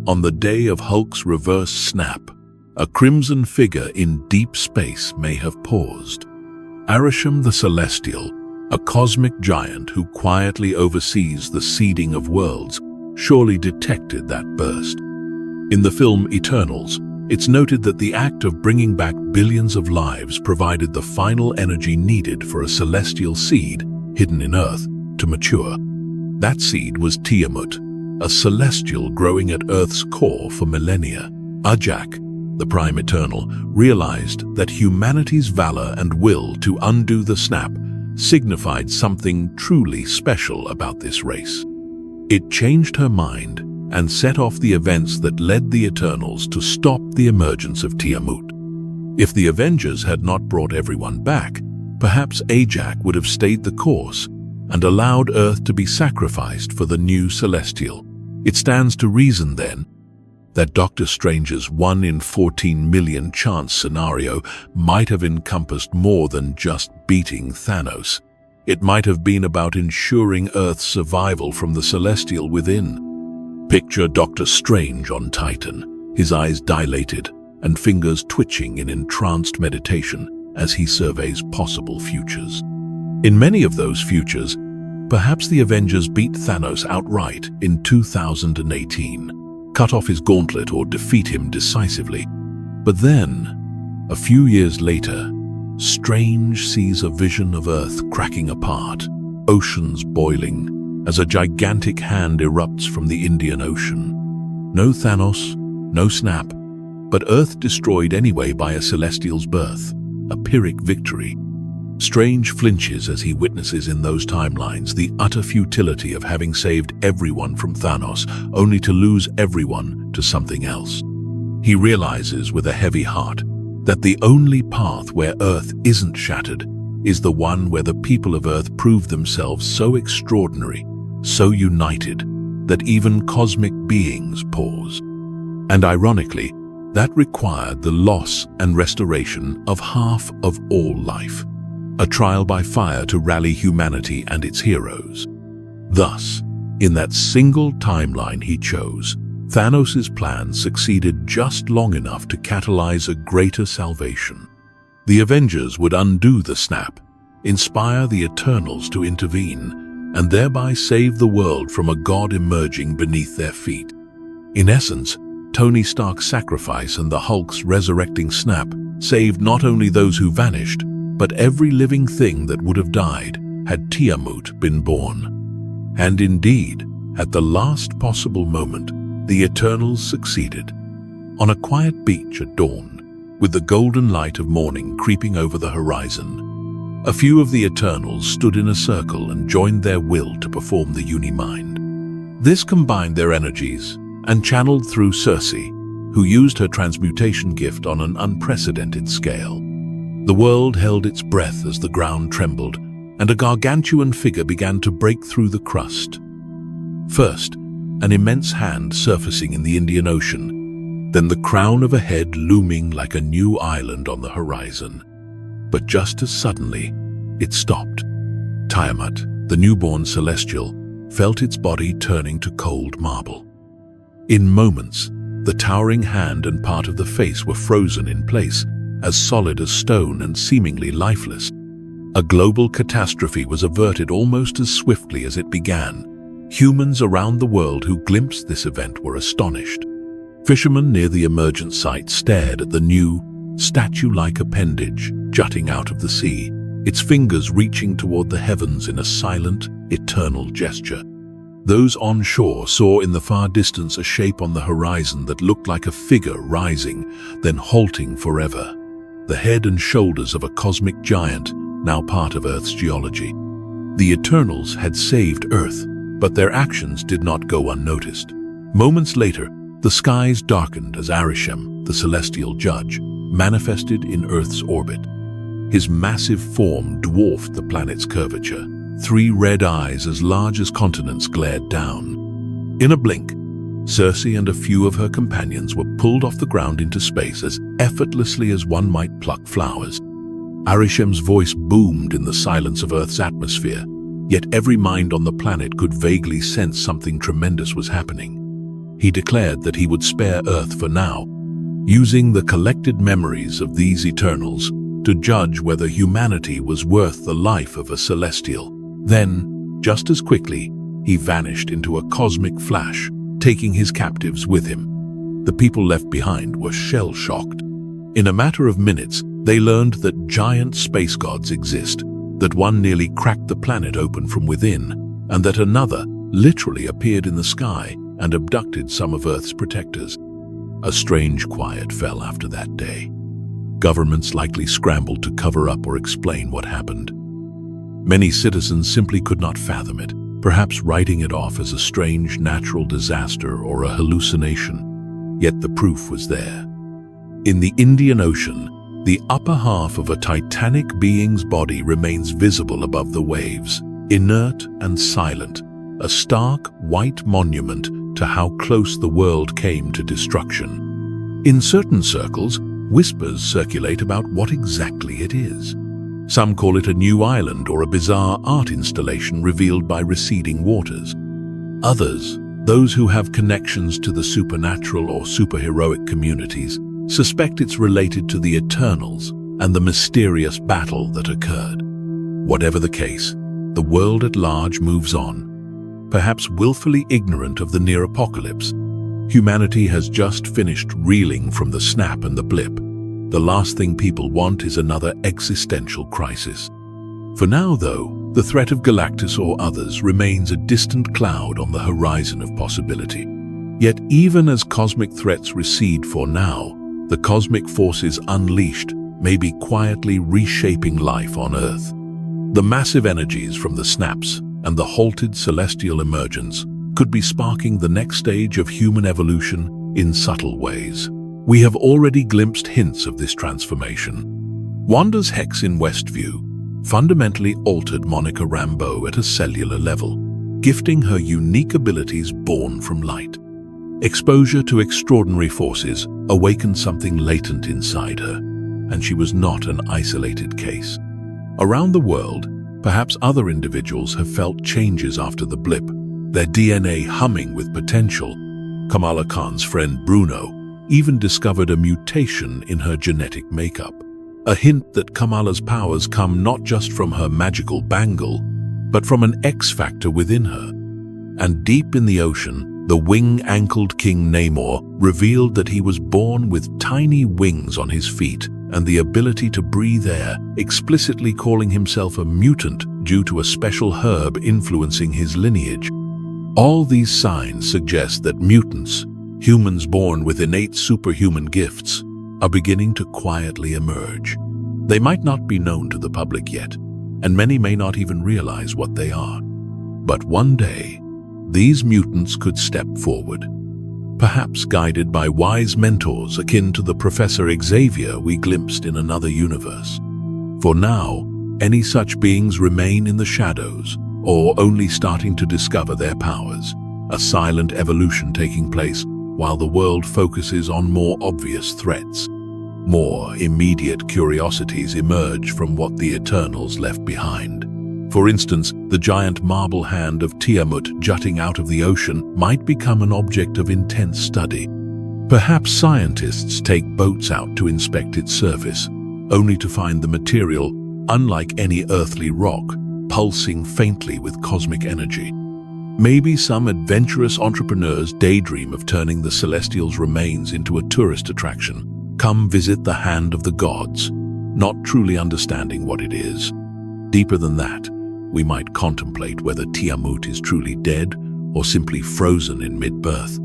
on the day of Hulk's reverse snap, a crimson figure in deep space may have paused. Arishem the Celestial, a cosmic giant who quietly oversees the seeding of worlds, surely detected that burst. In the film Eternals, it's noted that the act of bringing back billions of lives provided the final energy needed for a celestial seed, hidden in Earth, to mature. That seed was Tiamut, a celestial growing at Earth's core for millennia. Ajak, the Prime Eternal, realized that humanity's valor and will to undo the snap signified something truly special about this race. It changed her mind and set off the events that led the Eternals to stop the emergence of Tiamut. If the Avengers had not brought everyone back, perhaps Ajak would have stayed the course and allowed Earth to be sacrificed for the new Celestial. It stands to reason, then, that Doctor Strange's 1 in 14 million chance scenario might have encompassed more than just beating Thanos. It might have been about ensuring Earth's survival from the Celestial within. Picture Doctor Strange on Titan, his eyes dilated and fingers twitching in entranced meditation as he surveys possible futures. In many of those futures, perhaps the Avengers beat Thanos outright in 2018. Cut off his gauntlet or defeat him decisively. But then, a few years later, Strange sees a vision of Earth cracking apart, oceans boiling, as a gigantic hand erupts from the Indian Ocean. No Thanos, no snap, but Earth destroyed anyway by a Celestial's birth, a Pyrrhic victory. Strange flinches as he witnesses in those timelines the utter futility of having saved everyone from Thanos, only to lose everyone to something else. He realizes with a heavy heart that the only path where Earth isn't shattered is the one where the people of Earth prove themselves so extraordinary, so united, that even cosmic beings pause. And ironically, that required the loss and restoration of half of all life. A trial by fire to rally humanity and its heroes. Thus, in that single timeline he chose, Thanos' plan succeeded just long enough to catalyze a greater salvation. The Avengers would undo the snap, inspire the Eternals to intervene, and thereby save the world from a god emerging beneath their feet. In essence, Tony Stark's sacrifice and the Hulk's resurrecting snap saved not only those who vanished, but every living thing that would have died had Tiamut been born. And indeed, at the last possible moment, the Eternals succeeded. On a quiet beach at dawn, with the golden light of morning creeping over the horizon, a few of the Eternals stood in a circle and joined their will to perform the Unimind. This combined their energies and channeled through Cersei, who used her transmutation gift on an unprecedented scale. The world held its breath as the ground trembled, and a gargantuan figure began to break through the crust. First, an immense hand surfacing in the Indian Ocean, then the crown of a head looming like a new island on the horizon. But just as suddenly, it stopped. Tiamat, the newborn celestial, felt its body turning to cold marble. In moments, the towering hand and part of the face were frozen in place, as solid as stone and seemingly lifeless. A global catastrophe was averted almost as swiftly as it began. Humans around the world who glimpsed this event were astonished. Fishermen near the emergent site stared at the new, statue-like appendage jutting out of the sea, its fingers reaching toward the heavens in a silent, eternal gesture. Those on shore saw in the far distance a shape on the horizon that looked like a figure rising, then halting forever. The head and shoulders of a cosmic giant, now part of Earth's geology. The Eternals had saved Earth, but their actions did not go unnoticed. Moments later, the skies darkened as Arishem, the celestial judge, manifested in Earth's orbit. His massive form dwarfed the planet's curvature. 3 red eyes as large as continents glared down. In a blink, Cersei and a few of her companions were pulled off the ground into space as effortlessly as one might pluck flowers. Arishem's voice boomed in the silence of Earth's atmosphere, yet every mind on the planet could vaguely sense something tremendous was happening. He declared that he would spare Earth for now, using the collected memories of these Eternals to judge whether humanity was worth the life of a Celestial. Then, just as quickly, he vanished into a cosmic flash, taking his captives with him. The people left behind were shell-shocked. In a matter of minutes, they learned that giant space gods exist, that one nearly cracked the planet open from within, and that another literally appeared in the sky and abducted some of Earth's protectors. A strange quiet fell after that day. Governments likely scrambled to cover up or explain what happened. Many citizens simply could not fathom it, perhaps writing it off as a strange natural disaster or a hallucination. Yet the proof was there. In the Indian Ocean, the upper half of a titanic being's body remains visible above the waves, inert and silent, a stark white monument to how close the world came to destruction. In certain circles, whispers circulate about what exactly it is. Some call it a new island or a bizarre art installation revealed by receding waters. Others, those who have connections to the supernatural or superheroic communities, suspect it's related to the Eternals and the mysterious battle that occurred. Whatever the case, the world at large moves on, perhaps willfully ignorant of the near apocalypse. Humanity has just finished reeling from the snap and the blip. The last thing people want is another existential crisis. For now, though, the threat of Galactus or others remains a distant cloud on the horizon of possibility. Yet even as cosmic threats recede for now, the cosmic forces unleashed may be quietly reshaping life on Earth. The massive energies from the snaps and the halted celestial emergence could be sparking the next stage of human evolution in subtle ways. We have already glimpsed hints of this transformation. Wanda's hex in Westview fundamentally altered Monica Rambeau at a cellular level, gifting her unique abilities born from light. Exposure to extraordinary forces awakened something latent inside her, and she was not an isolated case. Around the world, perhaps other individuals have felt changes after the blip, their DNA humming with potential. Kamala Khan's friend Bruno even discovered a mutation in her genetic makeup, a hint that Kamala's powers come not just from her magical bangle, but from an X-factor within her. And deep in the ocean, the wing-ankled King Namor revealed that he was born with tiny wings on his feet and the ability to breathe air, explicitly calling himself a mutant due to a special herb influencing his lineage. All these signs suggest that mutants, humans born with innate superhuman gifts, are beginning to quietly emerge. They might not be known to the public yet, and many may not even realize what they are. But one day, these mutants could step forward, perhaps guided by wise mentors akin to the Professor Xavier we glimpsed in another universe. For now, any such beings remain in the shadows, or only starting to discover their powers, a silent evolution taking place while the world focuses on more obvious threats. More immediate curiosities emerge from what the Eternals left behind. For instance, the giant marble hand of Tiamat jutting out of the ocean might become an object of intense study. Perhaps scientists take boats out to inspect its surface, only to find the material, unlike any earthly rock, pulsing faintly with cosmic energy. Maybe some adventurous entrepreneurs daydream of turning the Celestials' remains into a tourist attraction. Come visit the hand of the gods, not truly understanding what it is. Deeper than that, we might contemplate whether Tiamat is truly dead or simply frozen in mid-birth,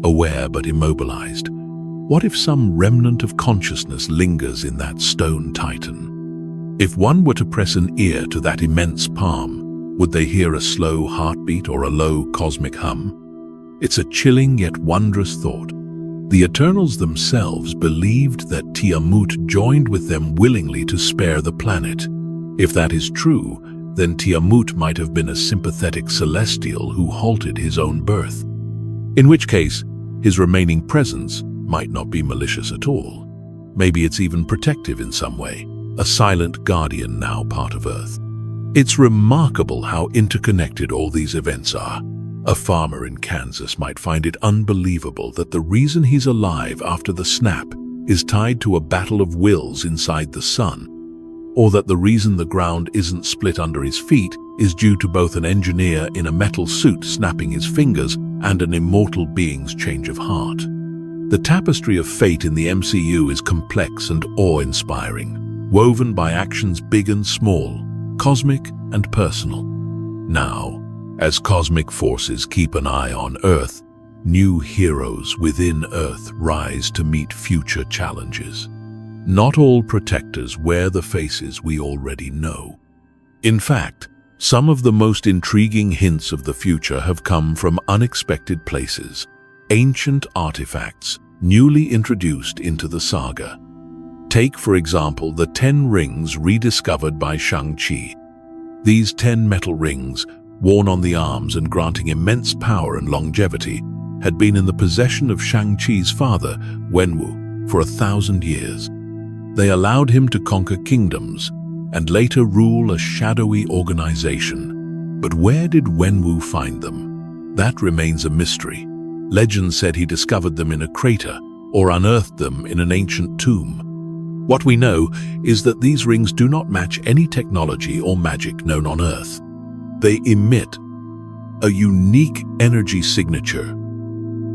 aware but immobilized. What if some remnant of consciousness lingers in that stone titan? If one were to press an ear to that immense palm, would they hear a slow heartbeat or a low cosmic hum? It's a chilling yet wondrous thought. The Eternals themselves believed that Tiamat joined with them willingly to spare the planet. If that is true, then Tiamat might have been a sympathetic celestial who halted his own birth. In which case, his remaining presence might not be malicious at all. Maybe it's even protective in some way, a silent guardian now part of Earth. It's remarkable how interconnected all these events are. A farmer in Kansas might find it unbelievable that the reason he's alive after the snap is tied to a battle of wills inside the sun, or that the reason the ground isn't split under his feet is due to both an engineer in a metal suit snapping his fingers and an immortal being's change of heart. The tapestry of fate in the MCU is complex and awe-inspiring, woven by actions big and small, cosmic and personal. Now, as cosmic forces keep an eye on Earth, new heroes within Earth rise to meet future challenges. Not all protectors wear the faces we already know. In fact, some of the most intriguing hints of the future have come from unexpected places, ancient artifacts newly introduced into the saga. Take, for example, the 10 rings rediscovered by Shang-Chi. These 10 metal rings, worn on the arms and granting immense power and longevity, had been in the possession of Shang-Chi's father, Wenwu, for 1,000 years. They allowed him to conquer kingdoms and later rule a shadowy organization. But where did Wenwu find them? That remains a mystery. Legend said he discovered them in a crater or unearthed them in an ancient tomb. What we know is that these rings do not match any technology or magic known on Earth. They emit a unique energy signature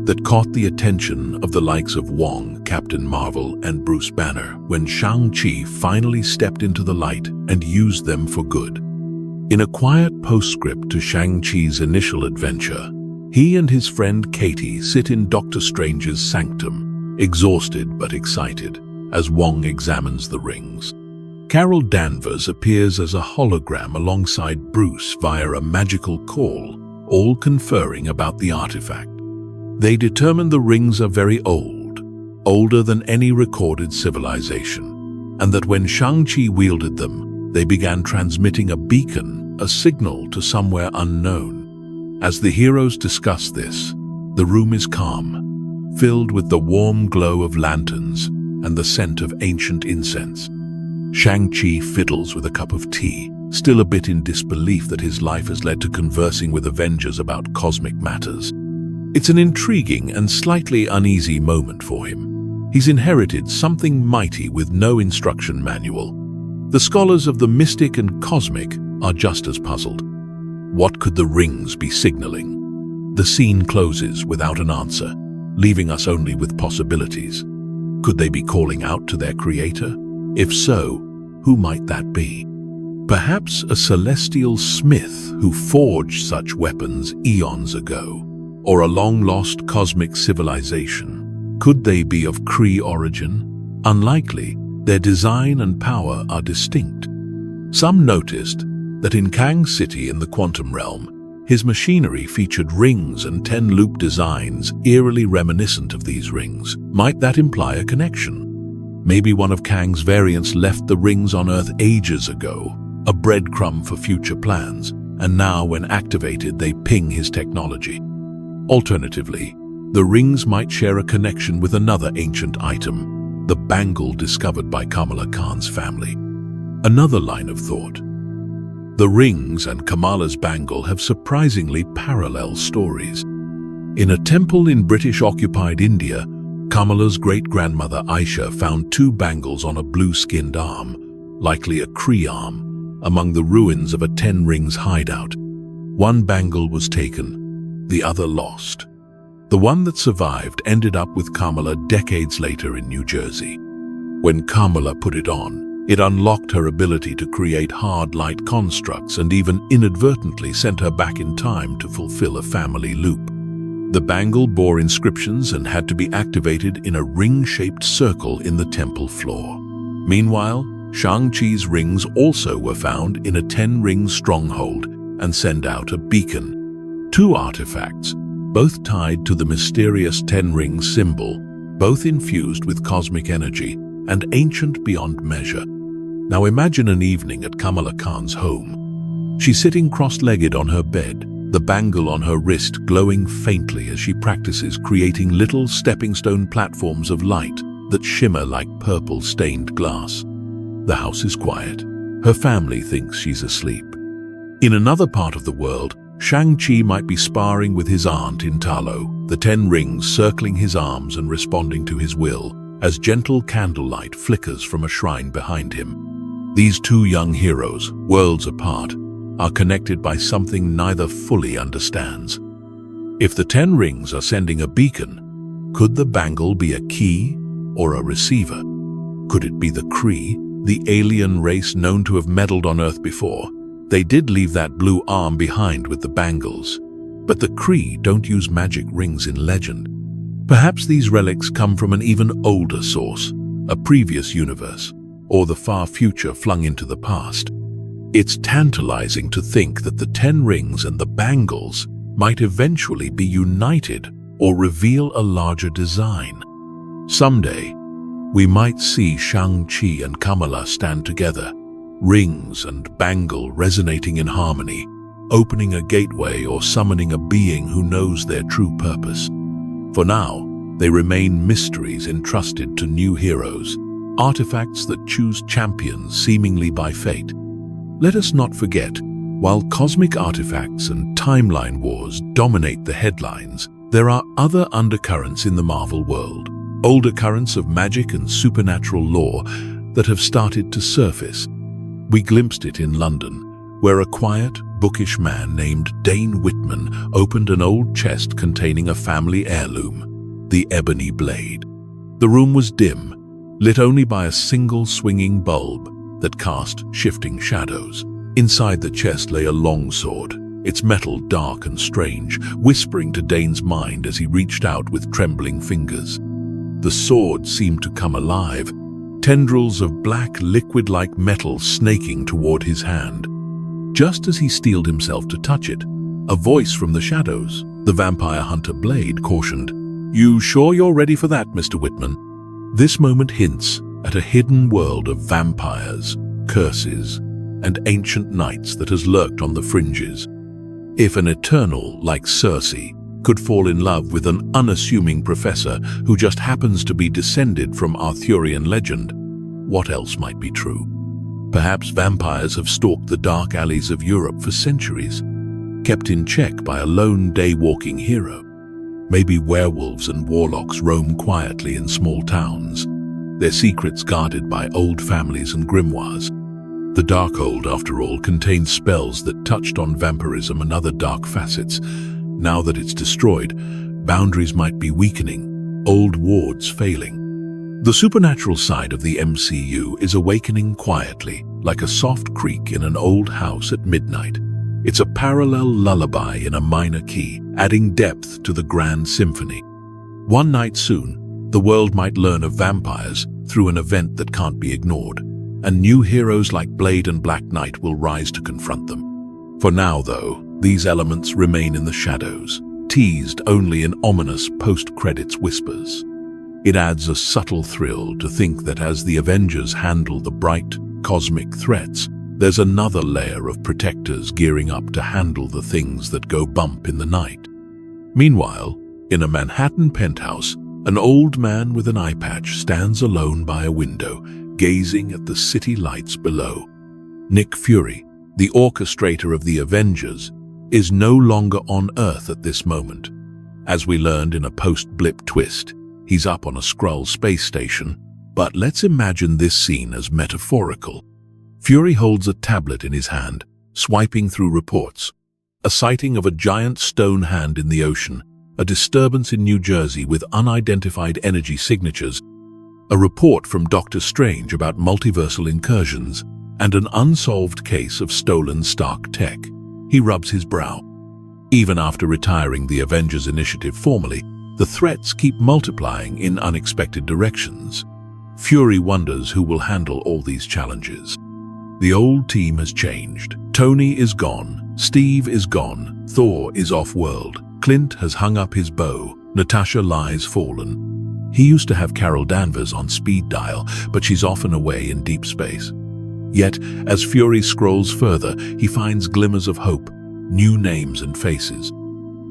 that caught the attention of the likes of Wong, Captain Marvel, and Bruce Banner when Shang-Chi finally stepped into the light and used them for good. In a quiet postscript to Shang-Chi's initial adventure, he and his friend Katie sit in Doctor Strange's sanctum, exhausted but excited, as Wong examines the rings. Carol Danvers appears as a hologram alongside Bruce via a magical call, all conferring about the artifact. They determine the rings are very old, older than any recorded civilization, and that when Shang-Chi wielded them, they began transmitting a beacon, a signal to somewhere unknown. As the heroes discuss this, the room is calm, filled with the warm glow of lanterns and the scent of ancient incense. Shang-Chi fiddles with a cup of tea, still a bit in disbelief that his life has led to conversing with Avengers about cosmic matters. It's an intriguing and slightly uneasy moment for him. He's inherited something mighty with no instruction manual. The scholars of the mystic and cosmic are just as puzzled. What could the rings be signaling? The scene closes without an answer, leaving us only with possibilities. Could they be calling out to their creator? If so, who might that be? Perhaps a celestial smith who forged such weapons eons ago, or a long-lost cosmic civilization. Could they be of Kree origin? Unlikely. Their design and power are distinct. Some noticed that in Kang's city in the quantum realm, his machinery featured rings and 10-loop designs eerily reminiscent of these rings. Might that imply a connection? Maybe one of Kang's variants left the rings on Earth ages ago, a breadcrumb for future plans, and now when activated they ping his technology. Alternatively, the rings might share a connection with another ancient item, the bangle discovered by Kamala Khan's family. Another line of thought. The Rings and Kamala's bangle have surprisingly parallel stories. In a temple in British-occupied India, Kamala's great-grandmother Aisha found 2 bangles on a blue-skinned arm, likely a Cree arm, among the ruins of a 10 Rings hideout. One bangle was taken, the other lost. The one that survived ended up with Kamala decades later in New Jersey. When Kamala put it on, it unlocked her ability to create hard light constructs and even inadvertently sent her back in time to fulfill a family loop. The bangle bore inscriptions and had to be activated in a ring-shaped circle in the temple floor. Meanwhile, Shang-Chi's rings also were found in a 10-ring stronghold and send out a beacon. 2 artifacts, both tied to the mysterious 10-ring symbol, both infused with cosmic energy and ancient beyond measure. Now imagine an evening at Kamala Khan's home. She's sitting cross-legged on her bed, the bangle on her wrist glowing faintly as she practices creating little stepping-stone platforms of light that shimmer like purple-stained glass. The house is quiet. Her family thinks she's asleep. In another part of the world, Shang-Chi might be sparring with his aunt in Talo, the 10 rings circling his arms and responding to his will, as gentle candlelight flickers from a shrine behind him. These 2 young heroes, worlds apart, are connected by something neither fully understands. If the 10 rings are sending a beacon, could the bangle be a key or a receiver? Could it be the Kree, the alien race known to have meddled on Earth before? They did leave that blue arm behind with the bangles, but the Kree don't use magic rings in legend. Perhaps these relics come from an even older source, a previous universe, or the far future flung into the past. It's tantalizing to think that the 10 rings and the bangles might eventually be united or reveal a larger design. Someday, we might see Shang-Chi and Kamala stand together, rings and bangle resonating in harmony, opening a gateway or summoning a being who knows their true purpose. For now, they remain mysteries entrusted to new heroes, artifacts that choose champions seemingly by fate. Let us not forget, while cosmic artifacts and timeline wars dominate the headlines, there are other undercurrents in the Marvel world, older currents of magic and supernatural lore that have started to surface. We glimpsed it in London, where a quiet, bookish man named Dane Whitman opened an old chest containing a family heirloom, the ebony blade. The room was dim, lit only by a single swinging bulb that cast shifting shadows. Inside the chest lay a long sword, its metal dark and strange, whispering to Dane's mind as he reached out with trembling fingers. The sword seemed to come alive, tendrils of black liquid-like metal snaking toward his hand. Just as he steeled himself to touch it, a voice from the shadows, the vampire hunter Blade, cautioned, "You sure you're ready for that, Mr. Whitman?" This moment hints at a hidden world of vampires, curses, and ancient knights that has lurked on the fringes. If an Eternal like Cersei could fall in love with an unassuming professor who just happens to be descended from Arthurian legend, what else might be true? Perhaps vampires have stalked the dark alleys of Europe for centuries, kept in check by a lone day-walking hero. Maybe werewolves and warlocks roam quietly in small towns, their secrets guarded by old families and grimoires. The Darkhold, after all, contained spells that touched on vampirism and other dark facets. Now that it's destroyed, boundaries might be weakening, old wards failing. The supernatural side of the MCU is awakening quietly, like a soft creak in an old house at midnight. It's a parallel lullaby in a minor key, adding depth to the grand symphony. One night soon, the world might learn of vampires through an event that can't be ignored, and new heroes like Blade and Black Knight will rise to confront them. For now, though, these elements remain in the shadows, teased only in ominous post-credits whispers. It adds a subtle thrill to think that as the Avengers handle the bright, cosmic threats, there's another layer of protectors gearing up to handle the things that go bump in the night. Meanwhile, in a Manhattan penthouse, An old man with an eye patch stands alone by a window, gazing at the city lights below. Nick Fury, the orchestrator of the Avengers, is no longer on Earth at this moment. As we learned in a post-Blip twist, he's up on a Skrull space station, but let's imagine this scene as metaphorical. Fury holds a tablet in his hand, swiping through reports. A sighting of a giant stone hand in the ocean, a disturbance in New Jersey with unidentified energy signatures, a report from Doctor Strange about multiversal incursions, and an unsolved case of stolen Stark tech. He rubs his brow. Even after retiring the Avengers Initiative formally, the threats keep multiplying in unexpected directions. Fury wonders who will handle all these challenges. The old team has changed. Tony is gone, Steve is gone, Thor is off-world, Clint has hung up his bow, Natasha lies fallen. He used to have Carol Danvers on speed dial, but she's often away in deep space. Yet, as Fury scrolls further, he finds glimmers of hope, new names and faces.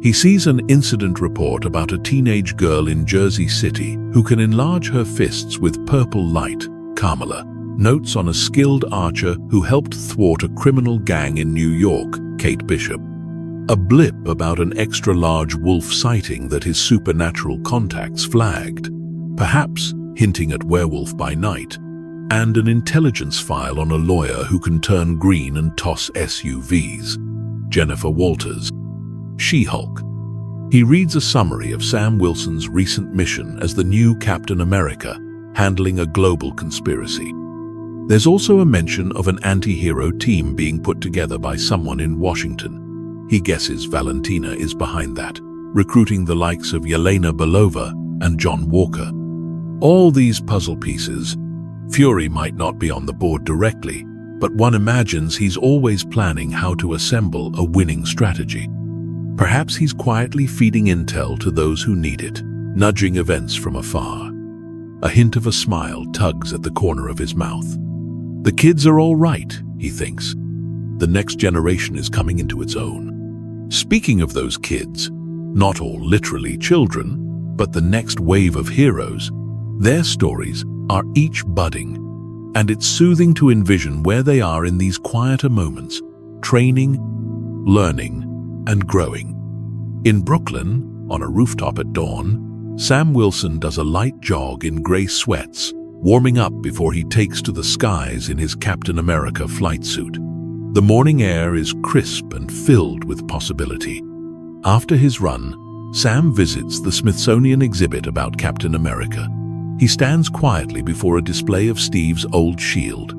He sees an incident report about a teenage girl in Jersey City who can enlarge her fists with purple light, Kamala. Notes on a skilled archer who helped thwart a criminal gang in New York, Kate Bishop. A blip about an extra-large wolf sighting that his supernatural contacts flagged, perhaps hinting at werewolf by night, and an intelligence file on a lawyer who can turn green and toss SUVs. Jennifer Walters. She-Hulk. He reads a summary of Sam Wilson's recent mission as the new Captain America, handling a global conspiracy. There's also a mention of an anti-hero team being put together by someone in Washington. He guesses Valentina is behind that, recruiting the likes of Yelena Belova and John Walker. All these puzzle pieces. Fury might not be on the board directly, but one imagines he's always planning how to assemble a winning strategy. Perhaps he's quietly feeding intel to those who need it, nudging events from afar. A hint of a smile tugs at the corner of his mouth. The kids are all right, he thinks. The next generation is coming into its own. Speaking of those kids, not all literally children, but the next wave of heroes, their stories are each budding, and it's soothing to envision where they are in these quieter moments, training, learning, and growing. In Brooklyn, on a rooftop at dawn, Sam Wilson does a light jog in gray sweats, warming up before he takes to the skies in his Captain America flight suit. The morning air is crisp and filled with possibility. After his run, Sam visits the Smithsonian exhibit about Captain America. He stands quietly before a display of Steve's old shield,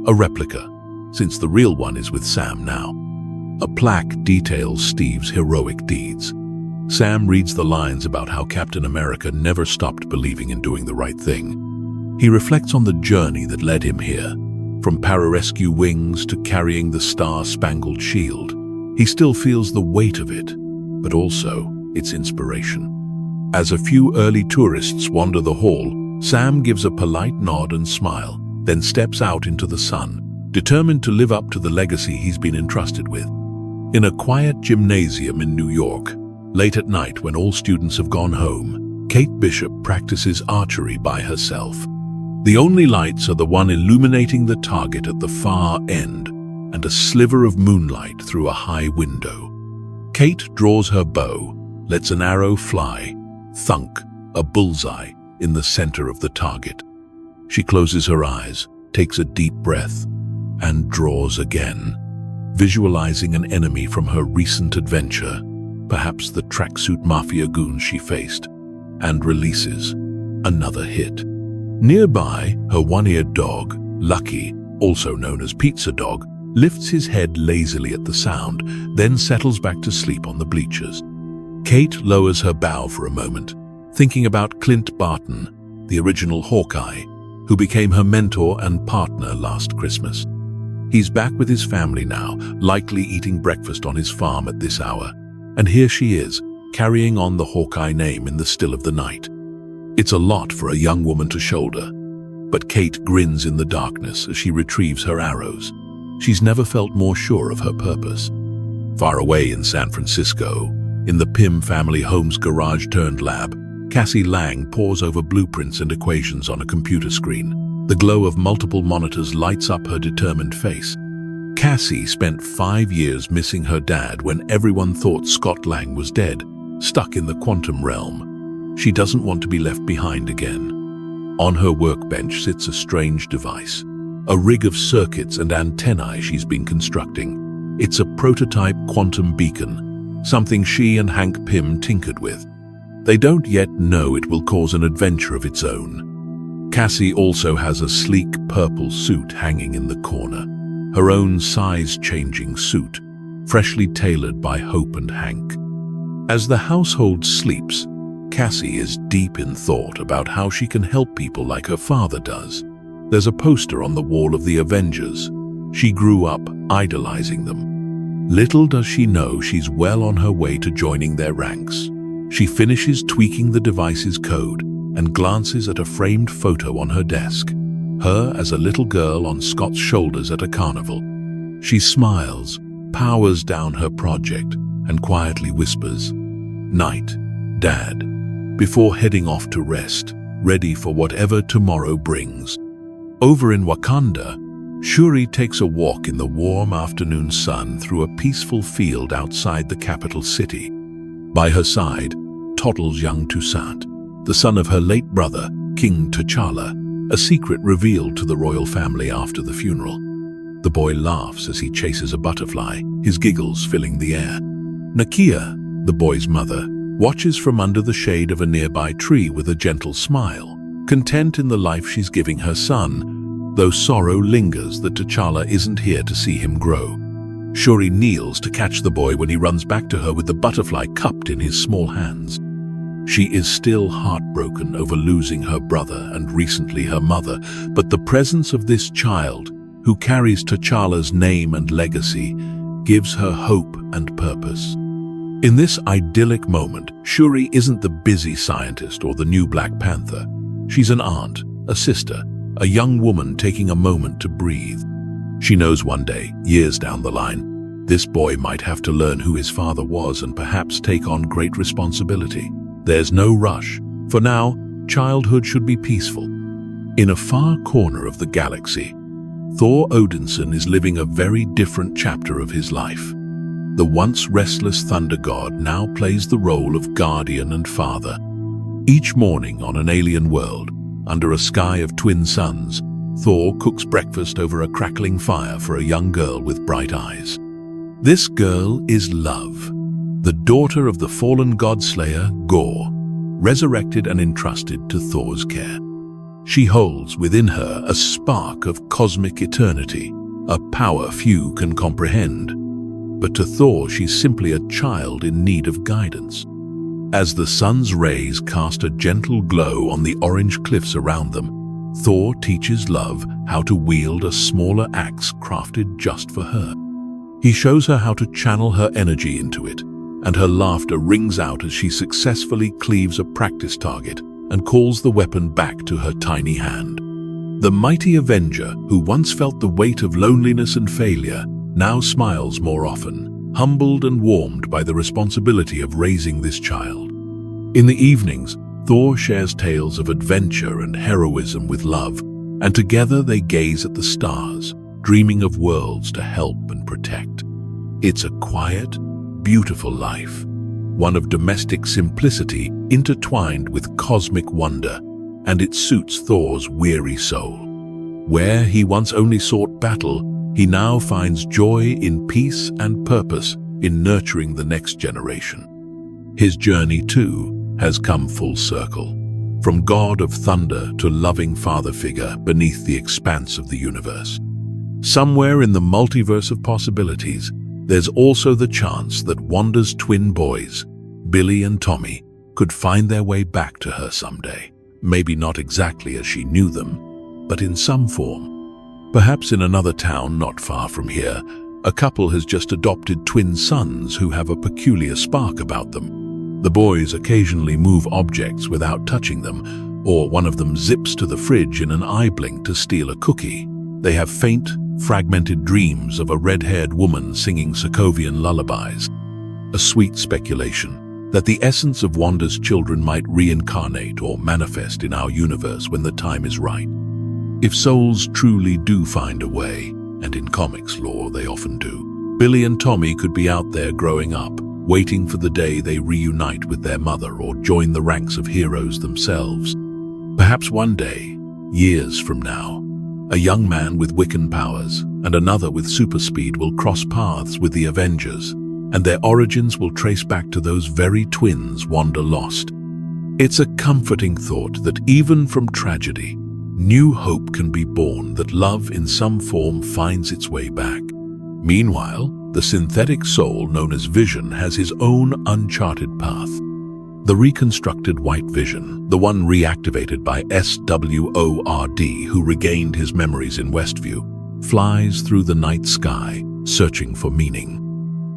a replica, since the real one is with Sam now. A plaque details Steve's heroic deeds. Sam reads the lines about how Captain America never stopped believing in doing the right thing. He reflects on the journey that led him here, from pararescue wings to carrying the star-spangled shield. He still feels the weight of it, but also its inspiration. As a few early tourists wander the hall, Sam gives a polite nod and smile, then steps out into the sun, determined to live up to the legacy he's been entrusted with. In a quiet gymnasium in New York, late at night when all students have gone home, Kate Bishop practices archery by herself. The only lights are the one illuminating the target at the far end and a sliver of moonlight through a high window. Kate draws her bow, lets an arrow fly, thunk, a bullseye in the center of the target. She closes her eyes, takes a deep breath, and draws again, visualizing an enemy from her recent adventure, perhaps the tracksuit mafia goons she faced, and releases another hit. Nearby, her one-eared dog, Lucky, also known as Pizza Dog, lifts his head lazily at the sound, then settles back to sleep on the bleachers. Kate lowers her bow for a moment, thinking about Clint Barton, the original Hawkeye, who became her mentor and partner last Christmas. He's back with his family now, likely eating breakfast on his farm at this hour. And here she is, carrying on the Hawkeye name in the still of the night. It's a lot for a young woman to shoulder, but Kate grins in the darkness as she retrieves her arrows. She's never felt more sure of her purpose. Far away in San Francisco, in the Pym family home's garage-turned lab, Cassie Lang pores over blueprints and equations on a computer screen. The glow of multiple monitors lights up her determined face. Cassie spent 5 years missing her dad when everyone thought Scott Lang was dead, stuck in the quantum realm. She doesn't want to be left behind again. On her workbench sits a strange device, a rig of circuits and antennae she's been constructing. It's a prototype quantum beacon, something she and Hank Pym tinkered with. They don't yet know it will cause an adventure of its own. Cassie also has a sleek purple suit hanging in the corner, her own size-changing suit, freshly tailored by Hope and Hank. As the household sleeps, Cassie is deep in thought about how she can help people like her father does. There's a poster on the wall of the Avengers. She grew up idolizing them. Little does she know she's well on her way to joining their ranks. She finishes tweaking the device's code and glances at a framed photo on her desk, her as a little girl on Scott's shoulders at a carnival. She smiles, powers down her project, and quietly whispers, "Night, Dad," before heading off to rest, ready for whatever tomorrow brings. Over in Wakanda, Shuri takes a walk in the warm afternoon sun through a peaceful field outside the capital city. By her side toddles young Toussaint, the son of her late brother, King T'Challa, a secret revealed to the royal family after the funeral. The boy laughs as he chases a butterfly, his giggles filling the air. Nakia, the boy's mother, watches from under the shade of a nearby tree with a gentle smile, content in the life she's giving her son, though sorrow lingers that T'Challa isn't here to see him grow. Shuri kneels to catch the boy when he runs back to her with the butterfly cupped in his small hands. She is still heartbroken over losing her brother and recently her mother, but the presence of this child, who carries T'Challa's name and legacy, gives her hope and purpose. In this idyllic moment, Shuri isn't the busy scientist or the new Black Panther. She's an aunt, a sister, a young woman taking a moment to breathe. She knows one day, years down the line, this boy might have to learn who his father was and perhaps take on great responsibility. There's no rush. For now, childhood should be peaceful. In a far corner of the galaxy, Thor Odinson is living a very different chapter of his life. The once restless thunder god now plays the role of guardian and father. Each morning on an alien world, under a sky of twin suns, Thor cooks breakfast over a crackling fire for a young girl with bright eyes. This girl is Love, the daughter of the fallen god-slayer Gorr, resurrected and entrusted to Thor's care. She holds within her a spark of cosmic eternity, a power few can comprehend. But to Thor, she's simply a child in need of guidance. As the sun's rays cast a gentle glow on the orange cliffs around them, Thor teaches Love how to wield a smaller axe crafted just for her. He shows her how to channel her energy into it, and her laughter rings out as she successfully cleaves a practice target and calls the weapon back to her tiny hand. The mighty Avenger, who once felt the weight of loneliness and failure, now smiles more often, humbled and warmed by the responsibility of raising this child. In the evenings, Thor shares tales of adventure and heroism with Love, and together they gaze at the stars, dreaming of worlds to help and protect. It's a quiet, beautiful life, one of domestic simplicity intertwined with cosmic wonder, and it suits Thor's weary soul. Where he once only sought battle, he now finds joy in peace and purpose in nurturing the next generation. His journey, too, has come full circle, from god of thunder to loving father figure beneath the expanse of the universe. Somewhere in the multiverse of possibilities, there's also the chance that Wanda's twin boys, Billy and Tommy, could find their way back to her someday. Maybe not exactly as she knew them, but in some form. Perhaps in another town not far from here, a couple has just adopted twin sons who have a peculiar spark about them. The boys occasionally move objects without touching them, or one of them zips to the fridge in an eye blink to steal a cookie. They have faint, fragmented dreams of a red-haired woman singing Sokovian lullabies. A sweet speculation, that the essence of Wanda's children might reincarnate or manifest in our universe when the time is right. If souls truly do find a way, and in comics lore they often do, Billy and Tommy could be out there growing up, waiting for the day they reunite with their mother or join the ranks of heroes themselves. Perhaps one day, years from now, a young man with Wiccan powers and another with super speed will cross paths with the Avengers, and their origins will trace back to those very twins Wanda lost. It's a comforting thought that even from tragedy, new hope can be born, that love in some form finds its way back. Meanwhile, the synthetic soul known as Vision has his own uncharted path. The reconstructed White Vision, the one reactivated by SWORD who regained his memories in Westview, flies through the night sky, searching for meaning.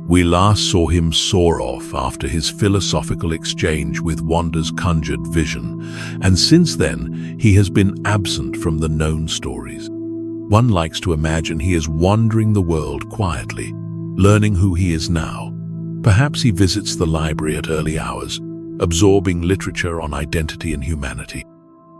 We last saw him soar off after his philosophical exchange with Wanda's conjured vision, and since then he has been absent from the known stories. One likes to imagine he is wandering the world quietly, learning who he is now. Perhaps he visits the library at early hours, absorbing literature on identity and humanity.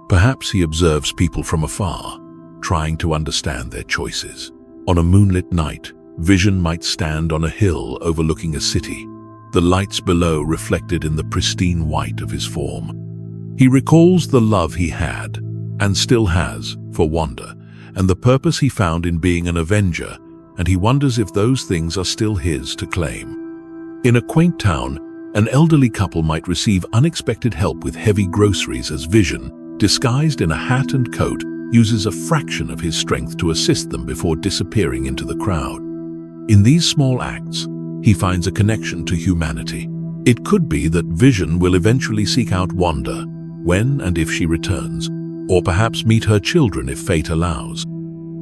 Perhaps he observes people from afar, trying to understand their choices. On a moonlit night, Vision might stand on a hill overlooking a city, the lights below reflected in the pristine white of his form. He recalls the love he had, and still has, for Wanda, and the purpose he found in being an Avenger, and he wonders if those things are still his to claim. In a quaint town, an elderly couple might receive unexpected help with heavy groceries as Vision, disguised in a hat and coat, uses a fraction of his strength to assist them before disappearing into the crowd. In these small acts, he finds a connection to humanity. It could be that Vision will eventually seek out Wanda, when and if she returns, or perhaps meet her children if fate allows.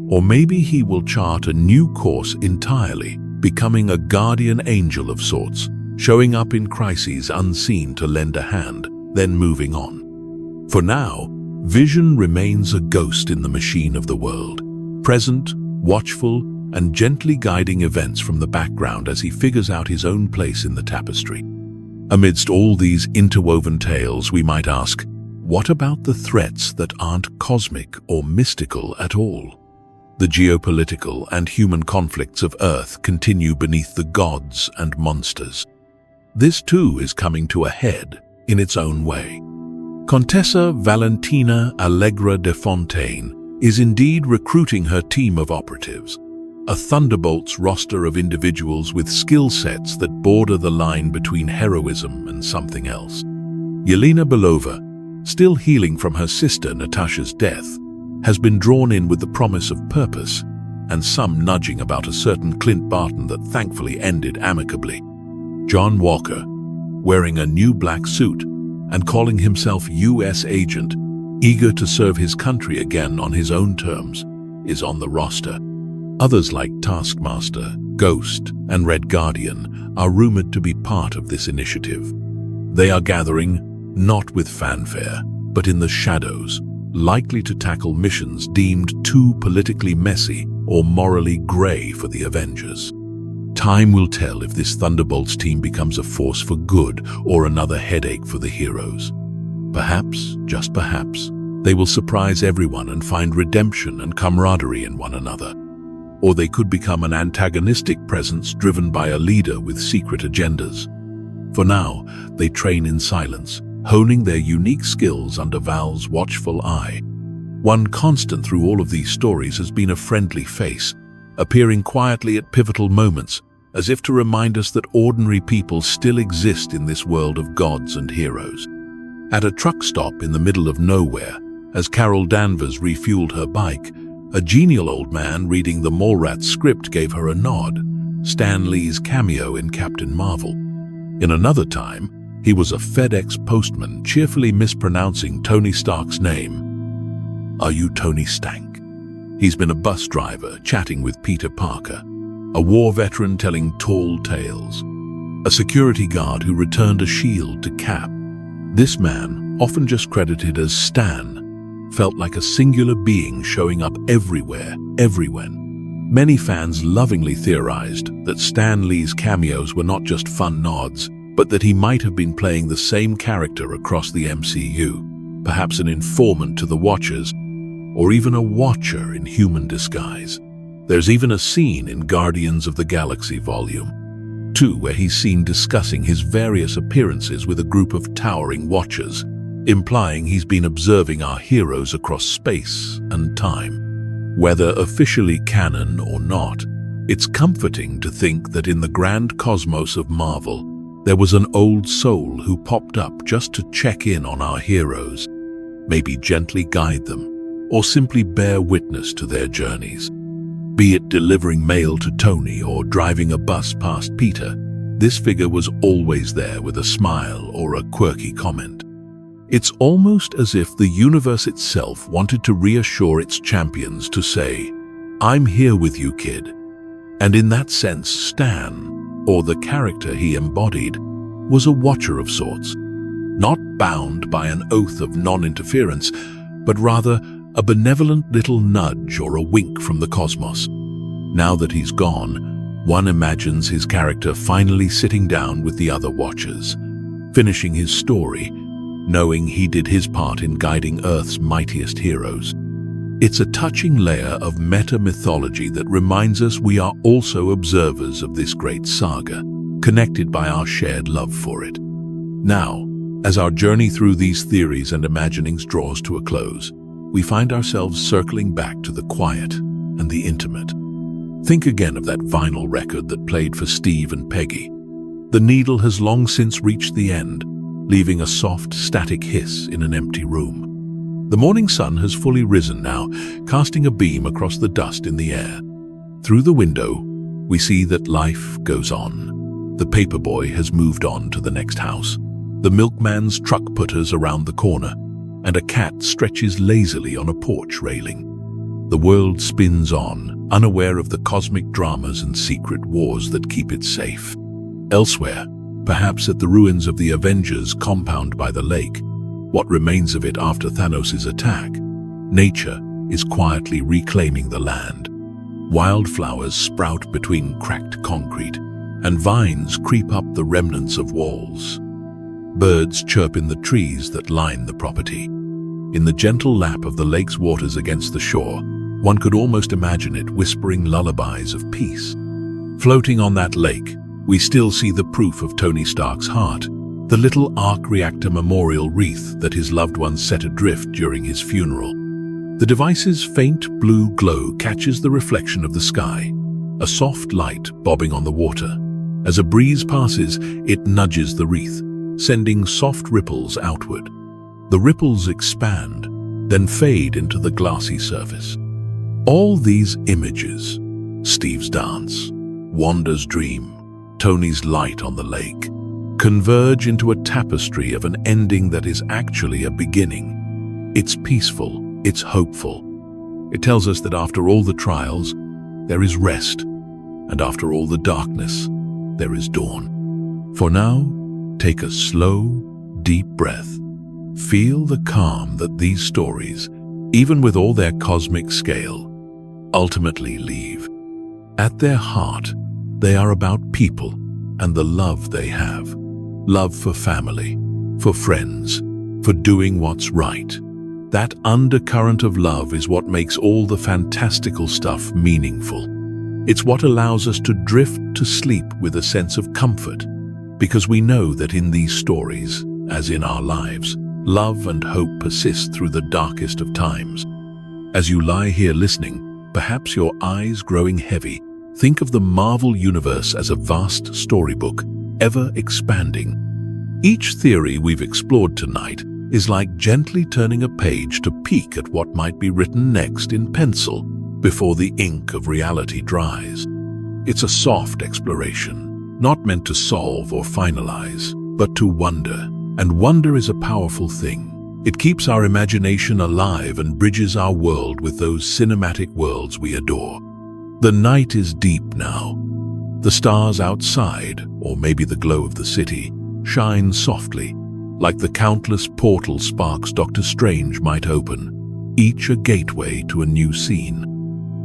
Or maybe he will chart a new course entirely, becoming a guardian angel of sorts, showing up in crises unseen to lend a hand, then moving on. For now, Vision remains a ghost in the machine of the world, present, watchful, and gently guiding events from the background as he figures out his own place in the tapestry. Amidst all these interwoven tales, we might ask, what about the threats that aren't cosmic or mystical at all? The geopolitical and human conflicts of Earth continue beneath the gods and monsters. This too is coming to a head in its own way. Contessa Valentina Allegra de Fontaine is indeed recruiting her team of operatives, a Thunderbolts roster of individuals with skill sets that border the line between heroism and something else. Yelena Belova, still healing from her sister Natasha's death, has been drawn in with the promise of purpose, and some nudging about a certain Clint Barton that thankfully ended amicably. John Walker, wearing a new black suit and calling himself U.S. agent, eager to serve his country again on his own terms, is on the roster. Others like Taskmaster, Ghost, and Red Guardian are rumored to be part of this initiative. They are gathering, not with fanfare, but in the shadows, likely to tackle missions deemed too politically messy or morally grey for the Avengers. Time will tell if this Thunderbolts team becomes a force for good or another headache for the heroes. Perhaps, just perhaps, they will surprise everyone and find redemption and camaraderie in one another. Or they could become an antagonistic presence driven by a leader with secret agendas. For now, they train in silence, honing their unique skills under Val's watchful eye. One constant through all of these stories has been a friendly face, appearing quietly at pivotal moments, as if to remind us that ordinary people still exist in this world of gods and heroes. At a truck stop in the middle of nowhere, as Carol Danvers refueled her bike, a genial old man reading the Mallrats script gave her a nod, Stan Lee's cameo in Captain Marvel. In another time, he was a FedEx postman cheerfully mispronouncing Tony Stark's name. Are you Tony Stank? He's been a bus driver chatting with Peter Parker, a war veteran telling tall tales, a security guard who returned a shield to Cap. This man, often just credited as Stan, felt like a singular being showing up everywhere, everywhen. Many fans lovingly theorized that Stan Lee's cameos were not just fun nods, but that he might have been playing the same character across the MCU, perhaps an informant to the Watchers, or even a Watcher in human disguise. There's even a scene in Guardians of the Galaxy Volume 2 where he's seen discussing his various appearances with a group of towering Watchers, implying he's been observing our heroes across space and time. Whether officially canon or not, it's comforting to think that in the grand cosmos of Marvel, there was an old soul who popped up just to check in on our heroes, maybe gently guide them, or simply bear witness to their journeys. Be it delivering mail to Tony or driving a bus past Peter, this figure was always there with a smile or a quirky comment. It's almost as if the universe itself wanted to reassure its champions to say, "I'm here with you, kid." And in that sense, Stan, or the character he embodied, was a Watcher of sorts, not bound by an oath of non-interference, but rather a benevolent little nudge or a wink from the cosmos. Now that he's gone, one imagines his character finally sitting down with the other Watchers, finishing his story, knowing he did his part in guiding Earth's mightiest heroes. It's a touching layer of meta-mythology that reminds us we are also observers of this great saga, connected by our shared love for it. Now, as our journey through these theories and imaginings draws to a close, we find ourselves circling back to the quiet and the intimate. Think again of that vinyl record that played for Steve and Peggy. The needle has long since reached the end, leaving a soft, static hiss in an empty room. The morning sun has fully risen now, casting a beam across the dust in the air. Through the window, we see that life goes on. The paperboy has moved on to the next house. The milkman's truck putters around the corner, and a cat stretches lazily on a porch railing. The world spins on, unaware of the cosmic dramas and secret wars that keep it safe. Elsewhere, perhaps at the ruins of the Avengers compound by the lake, what remains of it after Thanos' attack, nature is quietly reclaiming the land. Wildflowers sprout between cracked concrete, and vines creep up the remnants of walls. Birds chirp in the trees that line the property. In the gentle lap of the lake's waters against the shore, one could almost imagine it whispering lullabies of peace. Floating on that lake, we still see the proof of Tony Stark's heart, the little arc reactor memorial wreath that his loved ones set adrift during his funeral. The device's faint blue glow catches the reflection of the sky, a soft light bobbing on the water. As a breeze passes, it nudges the wreath, sending soft ripples outward. The ripples expand, then fade into the glassy surface. All these images, Steve's dance, Wanda's dream, Tony's light on the lake, converge into a tapestry of an ending that is actually a beginning. It's peaceful, it's hopeful. It tells us that after all the trials, there is rest, and after all the darkness, there is dawn. For now, take a slow, deep breath. Feel the calm that these stories, even with all their cosmic scale, ultimately leave. At their heart, they are about people and the love they have. Love for family, for friends, for doing what's right. That undercurrent of love is what makes all the fantastical stuff meaningful. It's what allows us to drift to sleep with a sense of comfort, because we know that in these stories, as in our lives, love and hope persist through the darkest of times. As you lie here listening, perhaps your eyes growing heavy, think of the Marvel Universe as a vast storybook, ever expanding. Each theory we've explored tonight is like gently turning a page to peek at what might be written next in pencil before the ink of reality dries. It's a soft exploration, not meant to solve or finalize, but to wonder. And wonder is a powerful thing. It keeps our imagination alive and bridges our world with those cinematic worlds we adore. The night is deep now. The stars outside, or maybe the glow of the city, shine softly, like the countless portal sparks Doctor Strange might open, each a gateway to a new scene.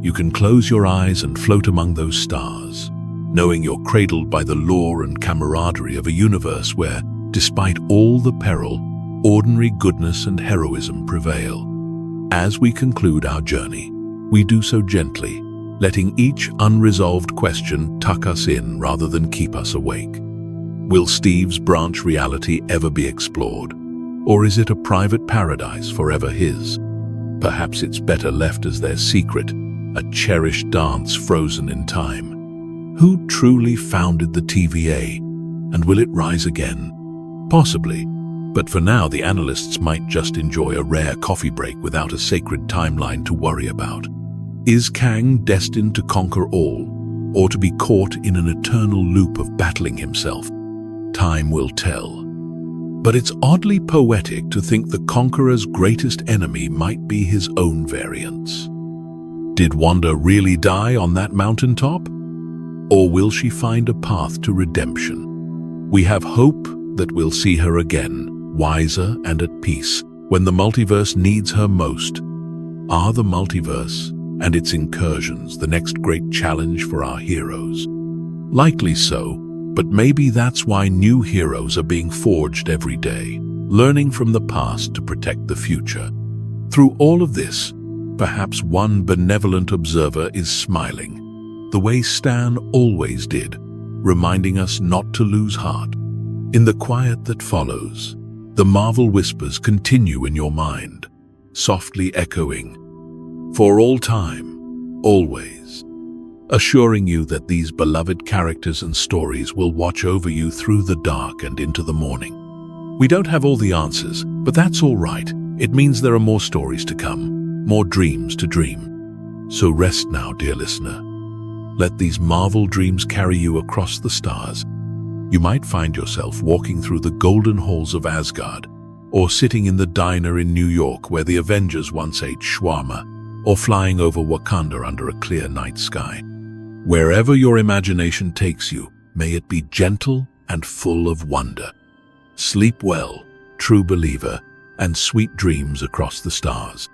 You can close your eyes and float among those stars, knowing you're cradled by the lore and camaraderie of a universe where, despite all the peril, ordinary goodness and heroism prevail. As we conclude our journey, we do so gently, letting each unresolved question tuck us in rather than keep us awake. Will Steve's branch reality ever be explored? Or is it a private paradise forever his? Perhaps it's better left as their secret, a cherished dance frozen in time. Who truly founded the TVA? And will it rise again? Possibly, but for now the analysts might just enjoy a rare coffee break without a sacred timeline to worry about. Is Kang destined to conquer all, or to be caught in an eternal loop of battling himself? Time will tell. But it's oddly poetic to think the Conqueror's greatest enemy might be his own variants. Did Wanda really die on that mountaintop? Or will she find a path to redemption? We have hope that we'll see her again, wiser and at peace, when the multiverse needs her most. Are the multiverse and its incursions the next great challenge for our heroes? Likely so, but maybe that's why new heroes are being forged every day, learning from the past to protect the future. Through all of this, perhaps one benevolent observer is smiling, the way Stan always did, reminding us not to lose heart. In the quiet that follows, the Marvel whispers continue in your mind, softly echoing, "For all time, always," assuring you that these beloved characters and stories will watch over you through the dark and into the morning. We don't have all the answers, but that's all right. It means there are more stories to come, more dreams to dream. So rest now, dear listener. Let these Marvel dreams carry you across the stars. You might find yourself walking through the golden halls of Asgard, or sitting in the diner in New York where the Avengers once ate shawarma, or flying over Wakanda under a clear night sky. Wherever your imagination takes you, may it be gentle and full of wonder. Sleep well, true believer, and sweet dreams across the stars.